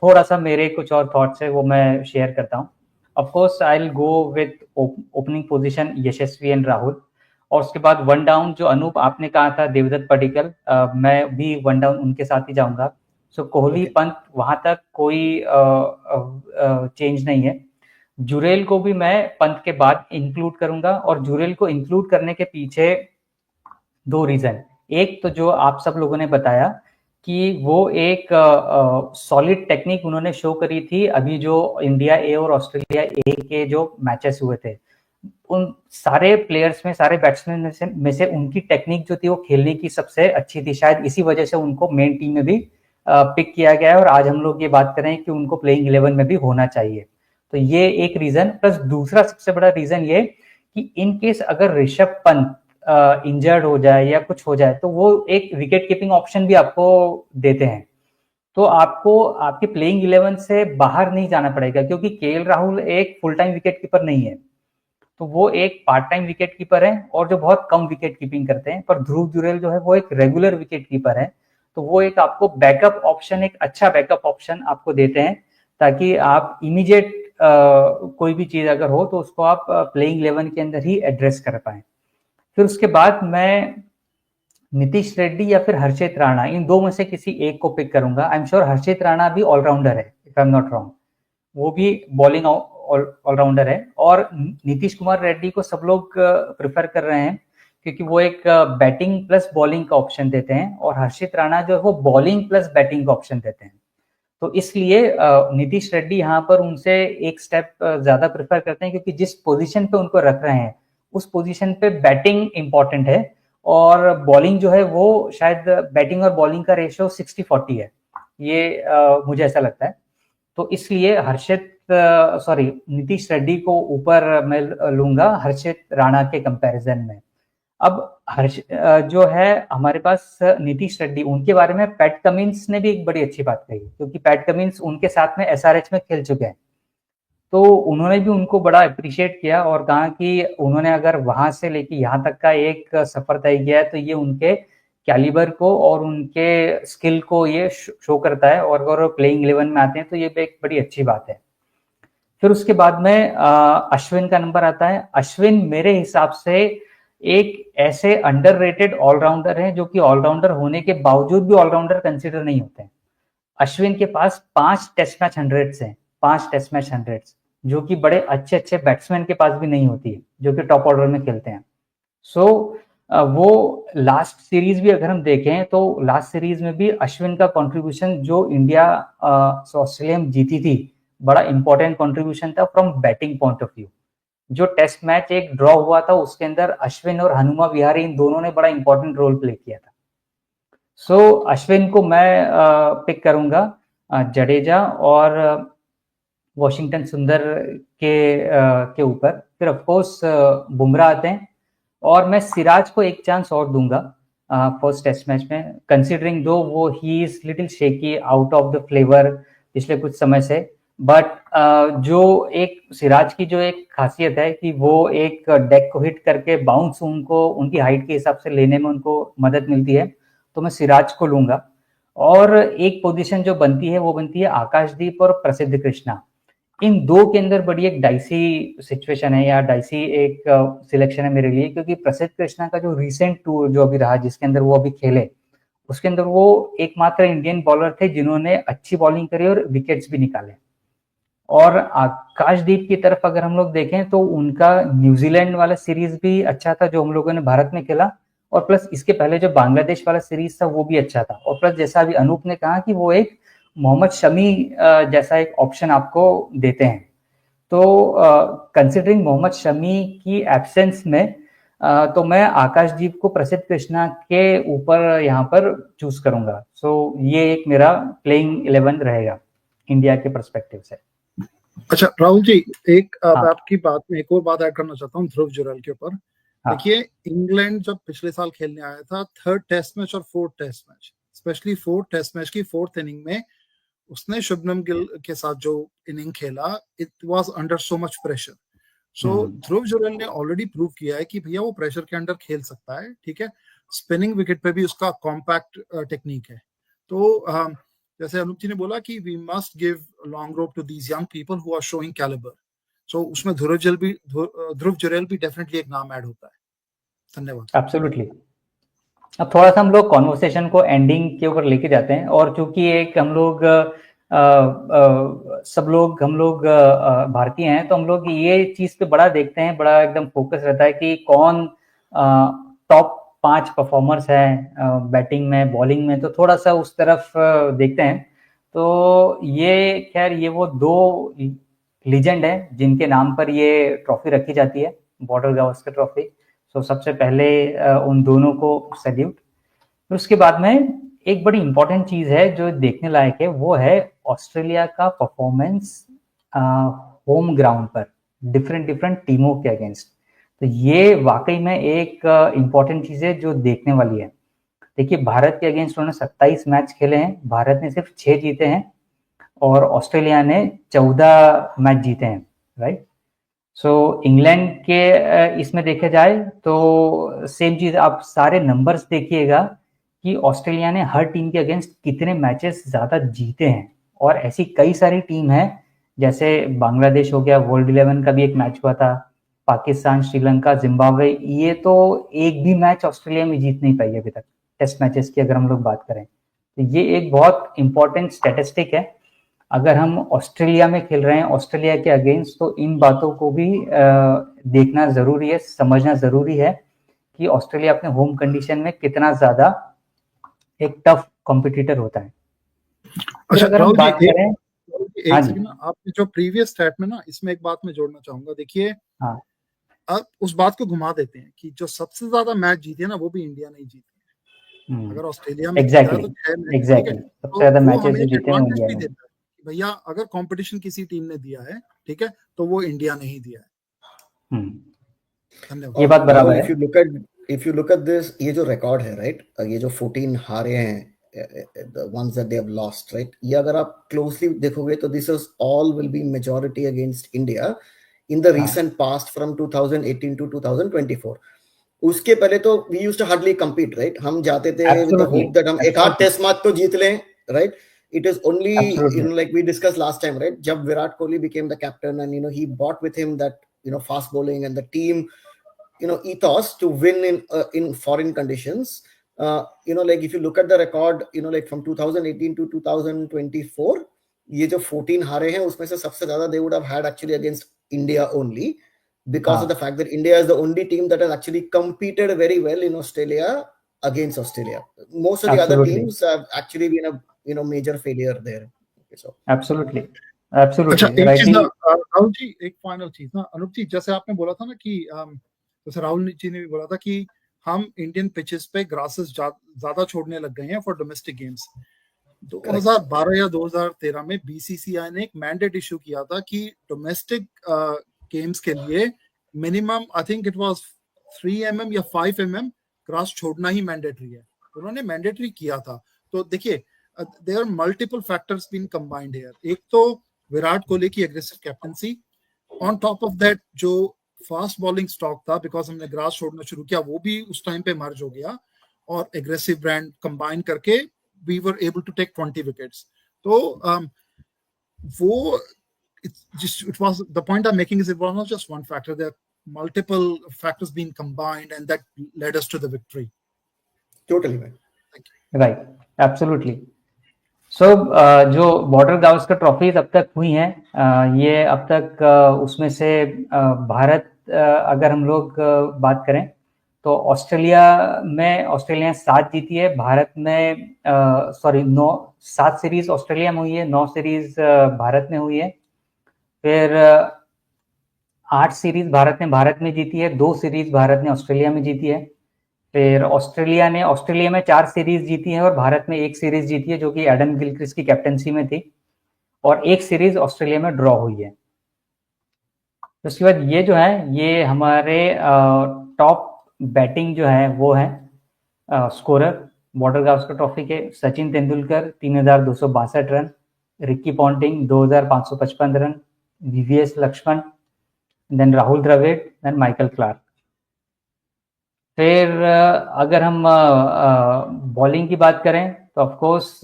थोड़ा सा मेरे कुछ और थॉट्स है वो मैं शेयर करता हूँ. Of course I will go with opening position Yashasvi and Rahul, और उसके बाद वन डाउन जो अनूप आपने कहा था देवदत्त पडिक्कल, मैं भी वन डाउन उनके साथ ही जाऊंगा. सो कोहली पंत वहां तक कोई चेंज नहीं है. जुरेल को भी मैं पंत के बाद इंक्लूड करूंगा, और जुरेल को इंक्लूड करने के पीछे 2 रीजन. एक तो जो आप सब लोगों ने बताया कि वो एक सॉलिड टेक्निक उन्होंने शो करी थी अभी जो इंडिया ए और ऑस्ट्रेलिया ए के जो मैचेस हुए थे, उन सारे प्लेयर्स में, सारे बैट्समैन में से उनकी टेक्निक जो थी वो खेलने की सबसे अच्छी थी. शायद इसी वजह से उनको मेन टीम में भी पिक किया गया है, और आज हम लोग ये बात करें कि उनको प्लेइंग 11 में भी होना चाहिए. तो ये एक रीजन. प्लस दूसरा सबसे बड़ा रीजन ये कि इन केस अगर ऋषभ पंत इंजर्ड हो जाए या कुछ हो जाए तो वो एक विकेट कीपिंग ऑप्शन भी आपको देते हैं, तो आपको आपके प्लेइंग 11 से बाहर नहीं जाना पड़ेगा, क्योंकि केएल राहुल एक फुल टाइम विकेट कीपर नहीं है, तो वो एक पार्ट टाइम विकेट कीपर है और जो बहुत कम विकेट कीपिंग करते हैं. पर ध्रुव जुरेल जो है वो एक रेगुलर विकेट कीपर है, तो वो एक आपको बैकअप ऑप्शन, एक अच्छा बैकअप ऑप्शन आपको देते हैं, ताकि आप इमीडिएट कोई भी चीज अगर हो तो उसको आप प्लेइंग 11 के अंदर ही एड्रेस कर पाए. फिर उसके बाद मैं नीतीश रेड्डी या फिर हर्षित राणा, इन 2 में से किसी एक को पिक करूंगा. आई एम श्योर हर्षित राणा भी ऑलराउंडर है, if I am not wrong, वो भी बॉलिंग ऑलराउंडर है. और नीतीश कुमार रेड्डी को सब लोग प्रेफर कर रहे हैं क्योंकि वो एक बैटिंग प्लस बॉलिंग का ऑप्शन देते हैं, और हर्षित राणा जो है वो बॉलिंग प्लस बैटिंग का ऑप्शन देते हैं. तो इसलिए नीतीश रेड्डी यहाँ पर उनसे एक स्टेप ज्यादा प्रेफर करते हैं, क्योंकि जिस पोजीशन पे उनको रख रहे हैं उस पोजीशन पे बैटिंग इंपॉर्टेंट है, और बॉलिंग जो है वो शायद बैटिंग और बॉलिंग का रेशियो 60-40 है, ये मुझे ऐसा लगता है. तो इसलिए नीतीश रेड्डी को ऊपर मैं लूंगा हर्षित राणा के कंपैरिजन में. अब जो है हमारे पास नीतीश रेड्डी, उनके बारे में पैट कमिंस ने भी एक बड़ी अच्छी बात कही, क्योंकि पैट कमिंस उनके साथ में एसआरएच में खेल चुके हैं, तो उन्होंने भी उनको बड़ा अप्रिशिएट किया और कहा कि उन्होंने अगर वहां से लेके यहाँ तक का एक सफर तय किया है तो ये उनके कैलिबर को और उनके स्किल को ये शो करता है, और अगर प्लेइंग 11 में आते हैं तो ये एक बड़ी अच्छी बात है. फिर उसके बाद में अश्विन का नंबर आता है. अश्विन मेरे हिसाब से एक ऐसे अंडररेटेड ऑलराउंडर हैं जो कि ऑलराउंडर होने के बावजूद भी ऑलराउंडर कंसीडर नहीं होते हैं. अश्विन के पास 5 टेस्ट मैच 100s हैं, 5 टेस्ट मैच 100s, जो कि बड़े अच्छे अच्छे बैट्समैन के पास भी नहीं होती है जो कि टॉप ऑर्डर में खेलते हैं. सो वो लास्ट सीरीज भी अगर हम देखें तो लास्ट सीरीज में भी अश्विन का कंट्रीब्यूशन जो इंडिया ऑस्ट्रेलिया में जीती थी, बड़ा इंपॉर्टेंट कंट्रीब्यूशन था from batting point of view. जो टेस्ट मैच एक ड्रॉ हुआ था उसके अंदर अश्विन और हनुमा विहारी इन दोनों ने बड़ा इंपॉर्टेंट रोल प्ले किया था. सो अश्विन को मैं पिक करूंगा जडेजा और वॉशिंगटन सुंदर के ऊपर. फिर ऑफ कोर्स बुमराह आते हैं, और मैं सिराज को एक चांस और दूंगा फर्स्ट टेस्ट मैच में, कंसीडरिंग दो वो he is little shaky, out of the flavour पिछले कुछ समय से. बट जो एक सिराज की जो एक खासियत है कि वो एक डेक को हिट करके बाउंस उनको उनकी हाइट के हिसाब से लेने में उनको मदद मिलती है, तो मैं सिराज को लूंगा. और एक पोजीशन जो बनती है वो बनती है आकाशदीप और प्रसिद्ध कृष्णा. इन दो के अंदर बड़ी एक डाइसी सिचुएशन है या डाइसी एक सिलेक्शन है मेरे लिए, क्योंकि प्रसिद्ध कृष्णा का जो रिसेंट टूर जो अभी रहा, जिसके अंदर वो अभी खेले, उसके अंदर वो एकमात्र इंडियन बॉलर थे जिन्होंने अच्छी बॉलिंग करी और विकेट्स भी निकाले। और आकाशदीप की तरफ अगर हम लोग देखें तो उनका न्यूजीलैंड वाला सीरीज भी अच्छा था जो हम लोगों ने भारत में खेला, और प्लस इसके पहले जो बांग्लादेश वाला सीरीज था वो भी अच्छा था। और प्लस जैसा अभी अनूप ने कहा कि वो एक मोहम्मद शमी जैसा एक ऑप्शन आपको देते हैं, तो कंसिडरिंग मोहम्मद शमी की एब्सेंस में तो मैं आकाशदीप को प्रसिद्ध कृष्णा के ऊपर यहाँ पर चूज करूंगा। सो ये एक मेरा प्लेइंग 11 रहेगा इंडिया के पर्सपेक्टिव से। अच्छा राहुल जी, एक आपकी बात में एक और बात ऐड करना चाहता हूँ ध्रुव जुरैल के ऊपर। देखिए इंग्लैंड जब पिछले साल खेलने आया था, थर्ड टेस्ट मैच और fourth test match, specially fourth test match की फोर्थ इनिंग में उसने शुभमन गिल के साथ जो इनिंग खेला, it was under so much pressure. So Dhruv Jurel ने ऑलरेडी प्रूव किया है कि भैया वो प्रेशर के अंडर खेल सकता है, ठीक है। स्पिनिंग विकेट पे भी उसका कॉम्पैक्ट टेक्निक है। तो जैसे अनूप जी ने बोला कि we must give long rope to these young people who are showing calibre, so उसमें ध्रुव जुरैल भी डेफिनेटली एक नाम ऐड होता है। धन्यवाद। एब्सोल्युटली। अब थोड़ा सा हम लोग कॉन्वर्सेशन को एंडिंग के ऊपर लेके जाते हैं, और चूंकि एक हम लोग सब लोग हम लोग भारतीय हैं, तो हम लोग ये चीज पे बड़ा देखते हैं, बड़ा एकदम फोकस रहता है कि कौन टॉप 5 परफॉर्मर्स हैं बैटिंग में, बॉलिंग में, तो थोड़ा सा उस तरफ देखते हैं। तो ये खैर ये वो 2 लीजेंड हैं जिनके नाम पर ये ट्रॉफी रखी जाती है, बॉर्डर गावस्कर ट्रॉफी। तो सबसे पहले उन दोनों को सैल्यूट। फिर उसके बाद में एक बड़ी इंपॉर्टेंट चीज है जो देखने लायक है, वो है ऑस्ट्रेलिया का परफॉर्मेंस होम ग्राउंड पर डिफरेंट टीमों के अगेंस्ट। तो ये वाकई में एक इंपॉर्टेंट चीज है जो देखने वाली है। देखिए भारत के अगेंस्ट उन्होंने 27 मैच खेले हैं, भारत ने सिर्फ 6 जीते हैं और ऑस्ट्रेलिया ने 14 मैच जीते हैं, राइट। सो इंग्लैंड के इसमें देखा जाए तो सेम चीज, आप सारे नंबर्स देखिएगा कि ऑस्ट्रेलिया ने हर टीम के अगेंस्ट कितने मैचेस ज्यादा जीते हैं, और ऐसी कई सारी टीम है, जैसे बांग्लादेश हो गया, वर्ल्ड 11 का भी एक मैच हुआ था, पाकिस्तान, श्रीलंका, जिम्बाब्वे, ये तो एक भी मैच ऑस्ट्रेलिया में जीत नहीं पाई अभी तक टेस्ट मैचेस की अगर हम लोग बात करें। तो ये एक बहुत इंपॉर्टेंट स्टैटिस्टिक है। अगर हम ऑस्ट्रेलिया में खेल रहे हैं ऑस्ट्रेलिया के अगेंस्ट, तो इन बातों को भी देखना जरूरी है, समझना जरूरी है कि ऑस्ट्रेलिया अपने होम कंडीशन में कितना ज्यादा एक टफ कॉम्पिटिटर होता है। अच्छा अगर हम बात करें, हाँ जी, आपने जो प्रीवियस स्टैट में ना, इसमें एक बात मैं जोड़ना चाहूंगा। देखिए हाँ, अब उस बात को घुमा देते हैं कि जो सबसे ज्यादा मैच जीते ना वो भी इंडिया नहीं जीते। अगर ऑस्ट्रेलिया में एग्जैक्टली तो 6 मैच, एग्जैक्टली सबसे ज्यादा मैचेस जो जीते हैं इंडिया ने। भैया अगर कंपटीशन किसी टीम ने दिया है, ठीक है, तो वो इंडिया ने ही दिया है। धन्यवाद। ये बात बराबर है। If you look at this, ये जो रिकॉर्ड है, राइट, ये जो 14 हारे हैं, the ones that they have lost, right, ये अगर आप closely देखोगे तो this is all will be majority against India in the recent past from 2018 to 2024. उसके पहले तो we used to hardly compete, right, हम जाते थे with the hope that हम एक आध टेस्ट मैच तो जीत लें, right. It is only like we discussed last time, right, जब Virat Kohli became the captain and he brought with him that fast bowling and the team ethos to win in foreign conditions. Like if you look at the record, like from 2018 to 2024, ये जो 14 हारे हैं उसमें से सबसे ज्यादा they would have had actually against India only, because of the fact that India is the only team that has actually competed very well in Australia against Australia. Most of the other teams have actually been a major failure there. Okay, so absolutely. अच्छा एक चीज ना राहुल जी, एक final चीज ना, अनूप जी, जैसे आपने बोला था ना कि जैसे राहुल जी ने भी बोला था कि हम इंडियन पिचेस पे ग्रासेस ज्यादा छोड़ने लग गए हैं फॉर डोमेस्टिक गेम्स। 2012 या 2013 में बीसीसीआई ने एक मैंडेट इशू किया था कि डोमेस्टिक गेम्स के लिए minimum I think it was 3 mm या 5 mm ग्रास छोड़ना ही मैंडेटरी है, उन्होंने मैंडेटरी किया था। तो देखिए there are multiple factors been combined here. एक तो विराट कोहली की aggressive captaincy, on top of that जो फास्ट बॉलिंग स्टॉक था, बिकॉज हमने ग्रास छोड़ना शुरू किया, वो भी उस टाइम पे मर्ज हो गया, और एग्रेसिव ब्रांड कंबाइन करके we were able to take 20 wickets. तो वो it was the point I'm making is it was not just one factor. There are multiple factors being combined, and that led us to the victory. Totally, man. Right, absolutely. So जो Border Gavaskar trophies अब तक हुई हैं, ये अब तक उसमें से भारत, अगर हम लोग बात करें तो ऑस्ट्रेलिया ने 7 जीती है, भारत में 7 सीरीज ऑस्ट्रेलिया में हुई है, 9 सीरीज भारत में हुई है. फिर 8 सीरीज भारत में जीती है, 2 सीरीज भारत ने ऑस्ट्रेलिया में जीती है. फिर ऑस्ट्रेलिया में 4 सीरीज जीती है और भारत में 1 सीरीज जीती है, जो कि एडम गिलक्रिस्ट की कैप्टनसी में थी, और 1 सीरीज ऑस्ट्रेलिया में ड्रॉ हुई है. उसके बाद ये जो है, ये हमारे टॉप बैटिंग जो है वो है स्कोरर बॉर्डर गावस्कर ट्रॉफी के. Sachin Tendulkar 3,262 run, Ricky Ponting 2,555 run, VVS Laxman, then Rahul Dravid, then Michael Clarke. फिर अगर हम बॉलिंग की बात करें तो ऑफकोर्स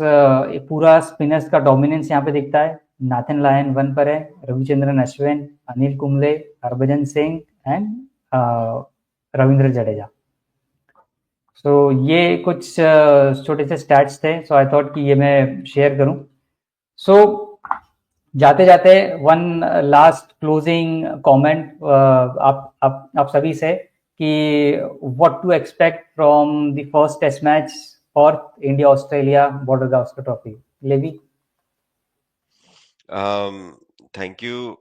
पूरा स्पिनर्स का डोमिनेंस यहाँ पे दिखता है. नाथन लायन 1 पर है, रविचंद्रन अश्विन, अनिल कुंबले, हरभजन सिंह एंड रविंद्र जडेजा. सो ये कुछ छोटे से स्टैट्स थे, सो आई थॉट कि ये मैं शेयर करूं. सो जाते जाते वन लास्ट क्लोजिंग कमेंट आप सभी से कि what to expect from the first test match for India Australia Border Gavaskar Trophy. Levi? Thank you.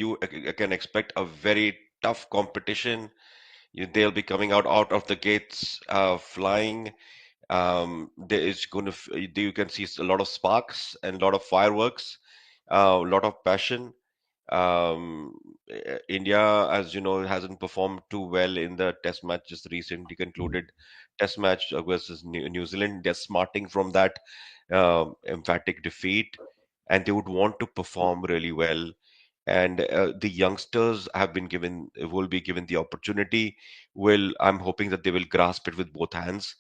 You can expect a very tough competition. They'll be coming out of the gates flying. There is going to you can see a lot of sparks and a lot of fireworks, a lot of passion. India, as you know, hasn't performed too well in the test match just recently concluded test match versus New Zealand. They're smarting from that emphatic defeat, and they would want to perform really well. And the youngsters will be given the opportunity. I'm hoping that they will grasp it with both hands,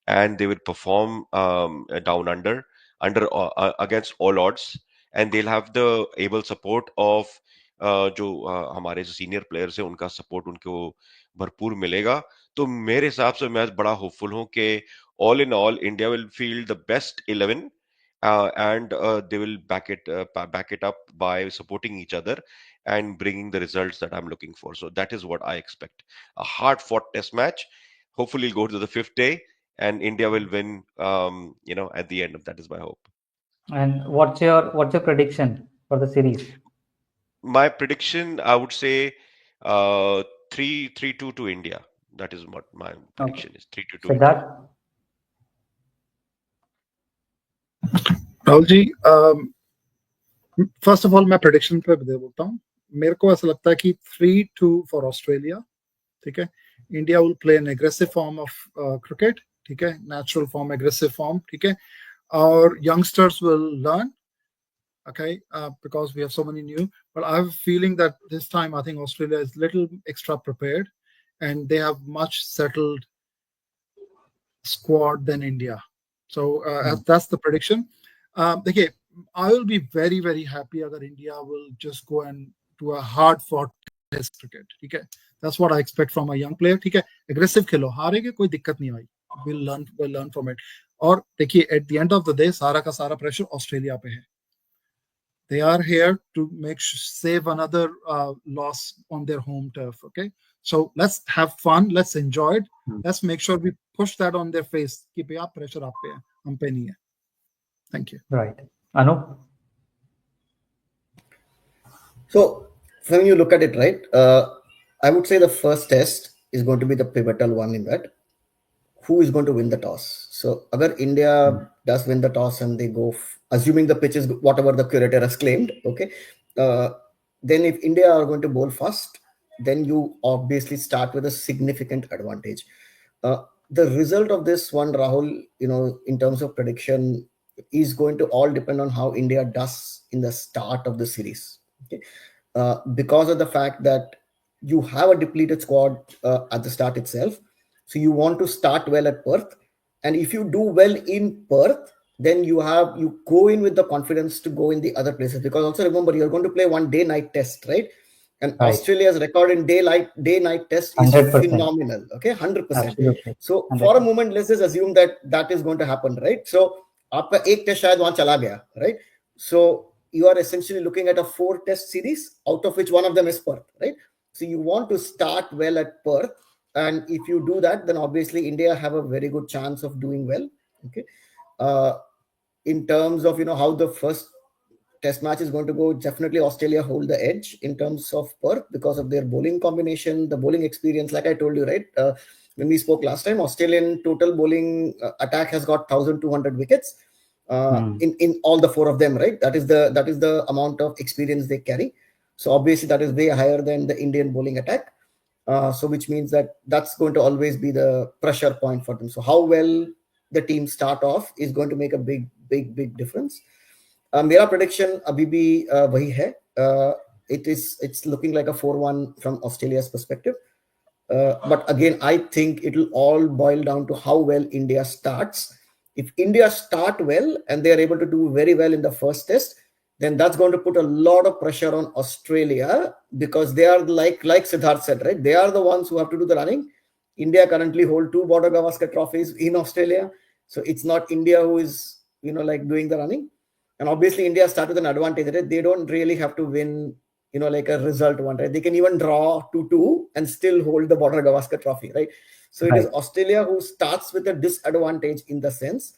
and they will perform down under against all odds. And they'll have the able support of जो हमारे जो senior players हैं उनका support उनको भरपूर मिलेगा. तो मेरे हिसाब से मैं बड़ा होपफुल हूं कि all in all India will field the best 11 and they will back it up by supporting each other and bringing the results that I'm looking for. So that is what I expect. A hard fought test match. Hopefully go to the 5th day and India will win at the end of that is my hope. And what's your prediction for the series? My prediction, I would say 3-2 to India. That is what my prediction is. 3-2 to Siddharth? Rahul ji, first of all मैं prediction पे दे बोलता हूँ. मेरे को ऐसा लगता है कि 3-2 फॉर ऑस्ट्रेलिया. ठीक है, India will play an aggressive form of cricket. ठीक है, नेचुरल फॉर्म, एग्रेसिव फॉर्म. ठीक है, और youngsters will learn. Okay, because we have so many new, but I have a feeling that this time I think Australia is little extra prepared and they have much settled squad than India. So that's the prediction. Okay, I will be very, very happy if India will just go and do a hard fought test cricket. Okay, that's what I expect from a young player. Okay, aggressive खेलो, हारेगे कोई दिक्कत नहीं आई. We'll learn from it. और देखिए, at the end of the day सारा का सारा pressure Australia पे है. They are here to save another loss on their home turf. Okay, so let's have fun. Let's enjoy it. Let's make sure we push that on their face. Keep up pressure up here. हम पे नहीं है. Thank you. Right. Anup? So when you look at it, right, I would say the first test is going to be the pivotal one in that. Who is going to win the toss? So agar India does win the toss and they go, assuming the pitch is whatever the curator has claimed, okay, then if India are going to bowl first, then you obviously start with a significant advantage. The result of this one, Rahul, in terms of prediction, is going to all depend on how India does in the start of the series. Okay? Because of the fact that you have a depleted squad at the start itself. So you want to start well at Perth. And if you do well in Perth, then you go in with the confidence to go in the other places, because also remember, you're going to play one day-night test, right? And Right. Australia's record in day-night test is 100%. phenomenal. Okay, 100%. Absolutely. So 100%. for a moment, let's just assume that is going to happen, right? So आपका एक test शायद वहां चला गया, right? So you are essentially looking at a 4-test series, out of which one of them is Perth, right? So you want to start well at Perth, and if you do that, then obviously India have a very good chance of doing well. Okay, in terms of how the first test match is going to go, definitely Australia hold the edge in terms of Perth because of their bowling combination, the bowling experience. Like I told you, right, when we spoke last time, Australian total bowling attack has got 1,200 wickets in all the 4 of them, right? That is the amount of experience they carry. So obviously that is way higher than the Indian bowling attack. So which means that's going to always be the pressure point for them. So how well the team start off is going to make a big difference. मेरा prediction अभी भी वही है. It's looking like a 4-1 from Australia's perspective. But again, I think it will all boil down to how well India starts. If India start well and they are able to do very well in the first test, then that's going to put a lot of pressure on Australia, because they are like Siddharth said, right? They are the ones who have to do the running. India currently hold 2 Border Gavaskar trophies in Australia. So it's not India who is, doing the running. And obviously India start with an advantage, right? They don't really have to win, like a result one, right? They can even draw 2-2 and still hold the Border Gavaskar trophy, right? So it is Australia who starts with a disadvantage in the sense.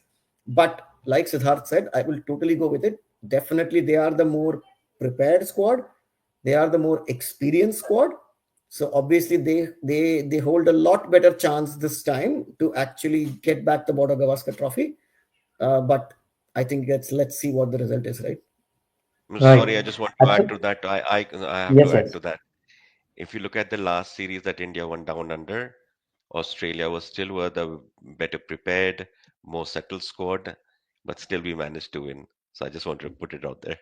But like Siddharth said, I will totally go with it. Definitely they are the more prepared squad. They are the more experienced squad. So obviously they hold a lot better chance this time to actually get back the Border Gavaskar trophy. But I think let's see what the result is, right? Sorry, I just want to add to that. I have Yes, to add yes. to that. If you look at the last series that India won down under, Australia were the better prepared, more settled squad, but still we managed to win. So I just wanted to put it out there.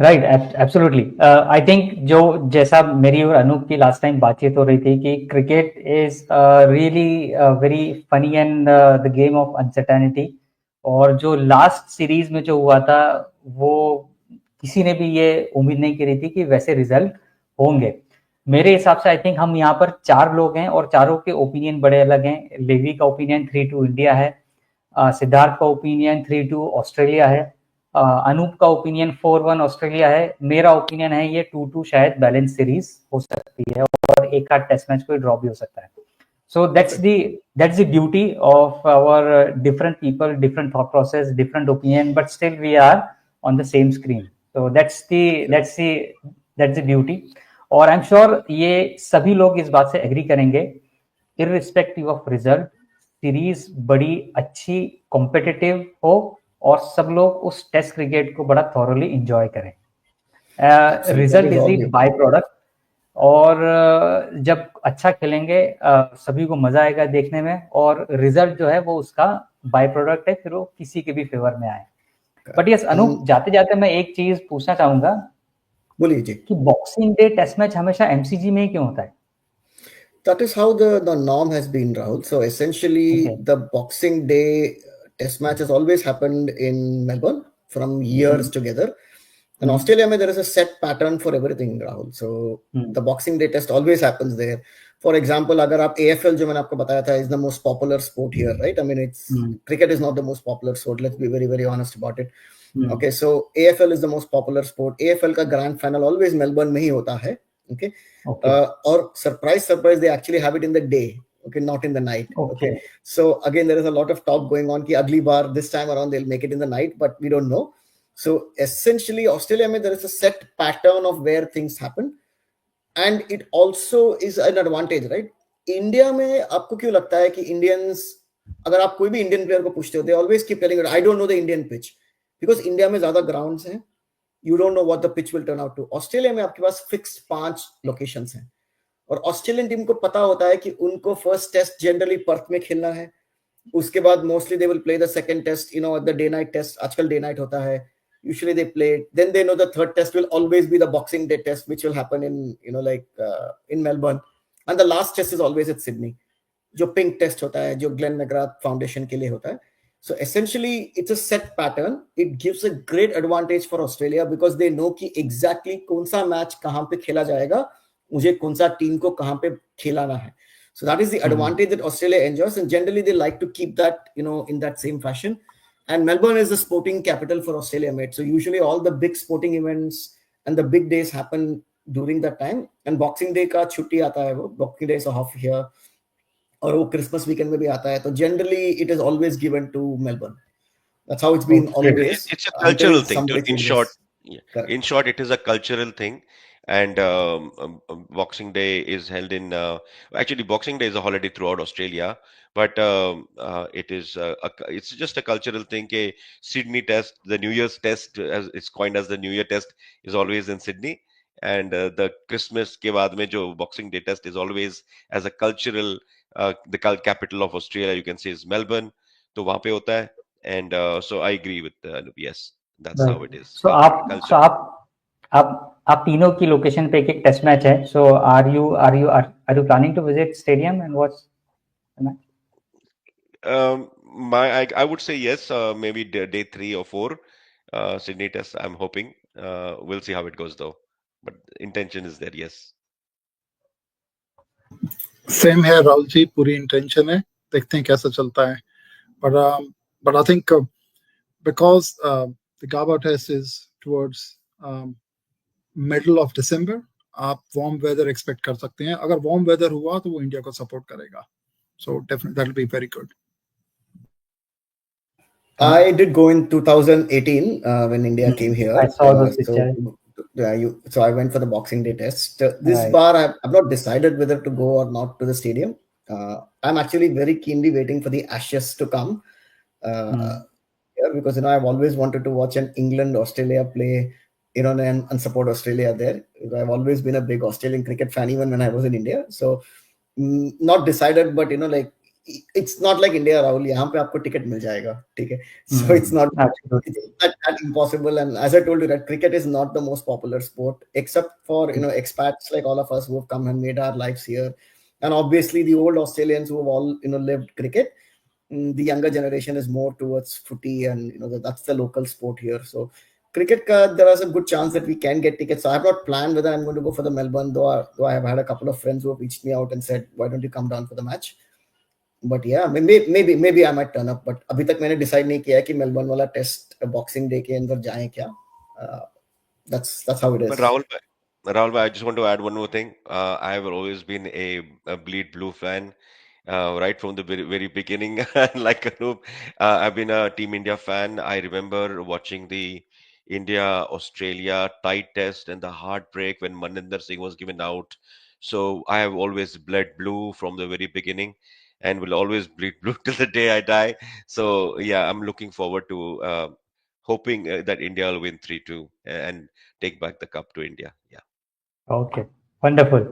Right absolutely I think जो जैसा मेरी और अनूप की last time बातचीत हो रही थी कि cricket is really very funny and the game of uncertainty, और जो लास्ट सीरीज में जो हुआ था वो किसी ने भी ये उम्मीद नहीं करी थी कि वैसे रिजल्ट होंगे. मेरे हिसाब से आई थिंक हम यहाँ पर 4 लोग हैं और चारों के ओपिनियन बड़े अलग हैं. लेवी का ओपिनियन 3-2 इंडिया है, सिद्धार्थ का ओपिनियन 3-2 ऑस्ट्रेलिया है, अनूप का ओपिनियन 4-1 ऑस्ट्रेलिया है. मेरा ओपिनियन है ये 2-2 शायद बैलेंस सीरीज हो सकती है और एक आध टेस्ट मैच कोई ड्रॉ भी हो सकता है. So that's the beauty of our different people, different thought process, different opinion, but still we are on the same screen. So that's the beauty. और आई एम श्योर ये सभी लोग इस बात से एग्री करेंगे, इररिस्पेक्टिव ऑफ रिजल्ट, सीरीज बड़ी अच्छी कॉम्पिटिटिव हो और सब लोग उस टेस्ट क्रिकेट को बड़ा थॉरली एंजॉय करें. Result is the by product, और जब अच्छा खेलेंगे सभी को मजा आएगा देखने में, और रिजल्ट जो है वो उसका बाय प्रोडक्ट है, फिर वो किसी के भी फेवर में आए. बट यस अनूप, जाते जाते मैं एक चीज पूछना चाहूंगा. बोलिए जी. कि बॉक्सिंग डे टेस्ट मैच हमेशा एमसीजी में ही क्यों होता है? That is how the norm has been, Rahul. So essentially, the Boxing Day test match has always happened in Melbourne from years together. In Australia, there is a set pattern for everything, Rahul. So the Boxing Day test always happens there. For example, अगर आप AFL जो मैंने आपको बताया था is the most popular sport here, right? I mean, cricket is not the most popular sport. Let's be very, very honest about it. Okay, so AFL is the most popular sport. AFL का grand final always Melbourne में ही होता है. Okay. Or surprise, they actually have it in the day. Okay, not in the night. Okay. So again, there is a lot of talk going on. Ki agli bar, this time around, they'll make it in the night, but we don't know. So essentially, Australia, there is a set pattern of where things happen, and it also is an advantage, right? India में आपको क्यों लगता है कि Indians, अगर आप कोई भी Indian player को पूछते हो, they always keep telling you, I don't know the Indian pitch, because India में ज़्यादा grounds हैं. You don't know what the pitch will turn out to. Australia में आपके पास फिक्स्ड 5 लोकेशंस हैं, और ऑस्ट्रेलियन टीम को पता होता है कि उनको फर्स्ट टेस्ट जनरली पर्थ में खेलना है. उसके बाद mostly they will play the second test, the day night test. आजकल डे नाइट होता है. Usually they play. Then they know the third test will always be the Boxing Day test, which will happen in in Melbourne. And the last test is always at Sydney, जो pink test होता है, जो Glenn McGrath foundation के लिए होता है. So essentially, it's a set pattern. It gives a great advantage for Australia because they know कि exactly कौन सा match कहाँ पे खेला जाएगा, मुझे कौन सा team को कहाँ पे खेलाना है. So that is the advantage that Australia enjoys, and generally they like to keep that, in that same fashion. And Melbourne is the sporting capital for Australia, mate. So usually all the big sporting events and the big days happen during that time. And Boxing Day का छुट्टी आता है वो. Boxing Day is off here. और वो Christmas weekend में भी आता है, तो generally it is always given to Melbourne. That's how it's been always. It's a cultural thing. In short, it is a cultural thing. And Boxing Day is held in. Actually, Boxing Day is a holiday throughout Australia, but it is. It's just a cultural thing. Sydney Test, the New Year's Test, as it's coined as the New Year Test, is always in Sydney. And the Christmas के बाद में जो Boxing Day Test is always as a cultural. The capital of Australia, you can say, is Melbourne. तो वहाँ पे होता है. And so I agree with yes, that's how it is. So आप तीनों की लोकेशन पे एक टेस्ट मैच है. So are you planning to visit stadium and watch the match? I would say yes. Maybe day 3 or 4 Sydney Test. I'm hoping. We'll see how it goes though. But intention is there. Yes. Same है राहुल जी, पूरी intention है, देखते हैं कैसा चलता है. But I think because the Gabba test is towards middle of December, आप warm weather expect कर सकते हैं. अगर warm weather हुआ तो वो इंडिया को support करेगा. So definitely that will be very good. I did go in 2018 when India came here. I saw those pictures. So I went for the Boxing Day test. This bar, I've not decided whether to go or not to the stadium. I'm actually very keenly waiting for the Ashes to come. Because I've always wanted to watch an England-Australia play, and support Australia there. I've always been a big Australian cricket fan, even when I was in India. So not decided, but it's not like India, Rahul. यहाँ पे आपको ticket मिल जाएगा, ठीक है? So it's not that impossible. And as I told you, that cricket is not the most popular sport, except for expats like all of us who have come and made our lives here, and obviously the old Australians who have all lived cricket. The younger generation is more towards footy, and that's the local sport here. So cricket, there is a good chance that we can get tickets. So I have not planned whether I'm going to go for the Melbourne, though I have had a couple of friends who have reached me out and said, why don't you come down for the match? But yeah, maybe I might turn up. But अभी तक मैंने decide नहीं किया कि Melbourne वाला test boxing day के अंदर जाएं क्या. That's how it is. But Rahul, I just want to add one more thing. I have always been a Bleed Blue fan, right from the very beginning. Like Anoop, I've been a Team India fan. I remember watching the India-Australia tight test and the heartbreak when Maninder Singh was given out. So I have always bled blue from the very beginning, and will always bleed blue till the day I die. So yeah, I'm looking forward to hoping that India will win 3-2 and take back the cup to India. Yeah. Okay, wonderful.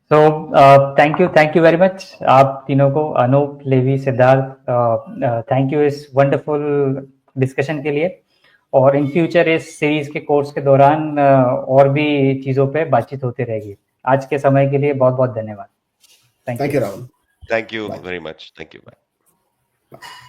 So thank you very much. आप तीनों को, Anoop, Levi, Siddharth, thank you इस wonderful discussion के लिए. और in future इस series के course के दौरान और भी चीजों पे बातचीत होती रहेगी. आज के समय के लिए बहुत बहुत धन्यवाद. Thank you, Rahul. Thank you Bye. very much. Thank you. Bye. Bye.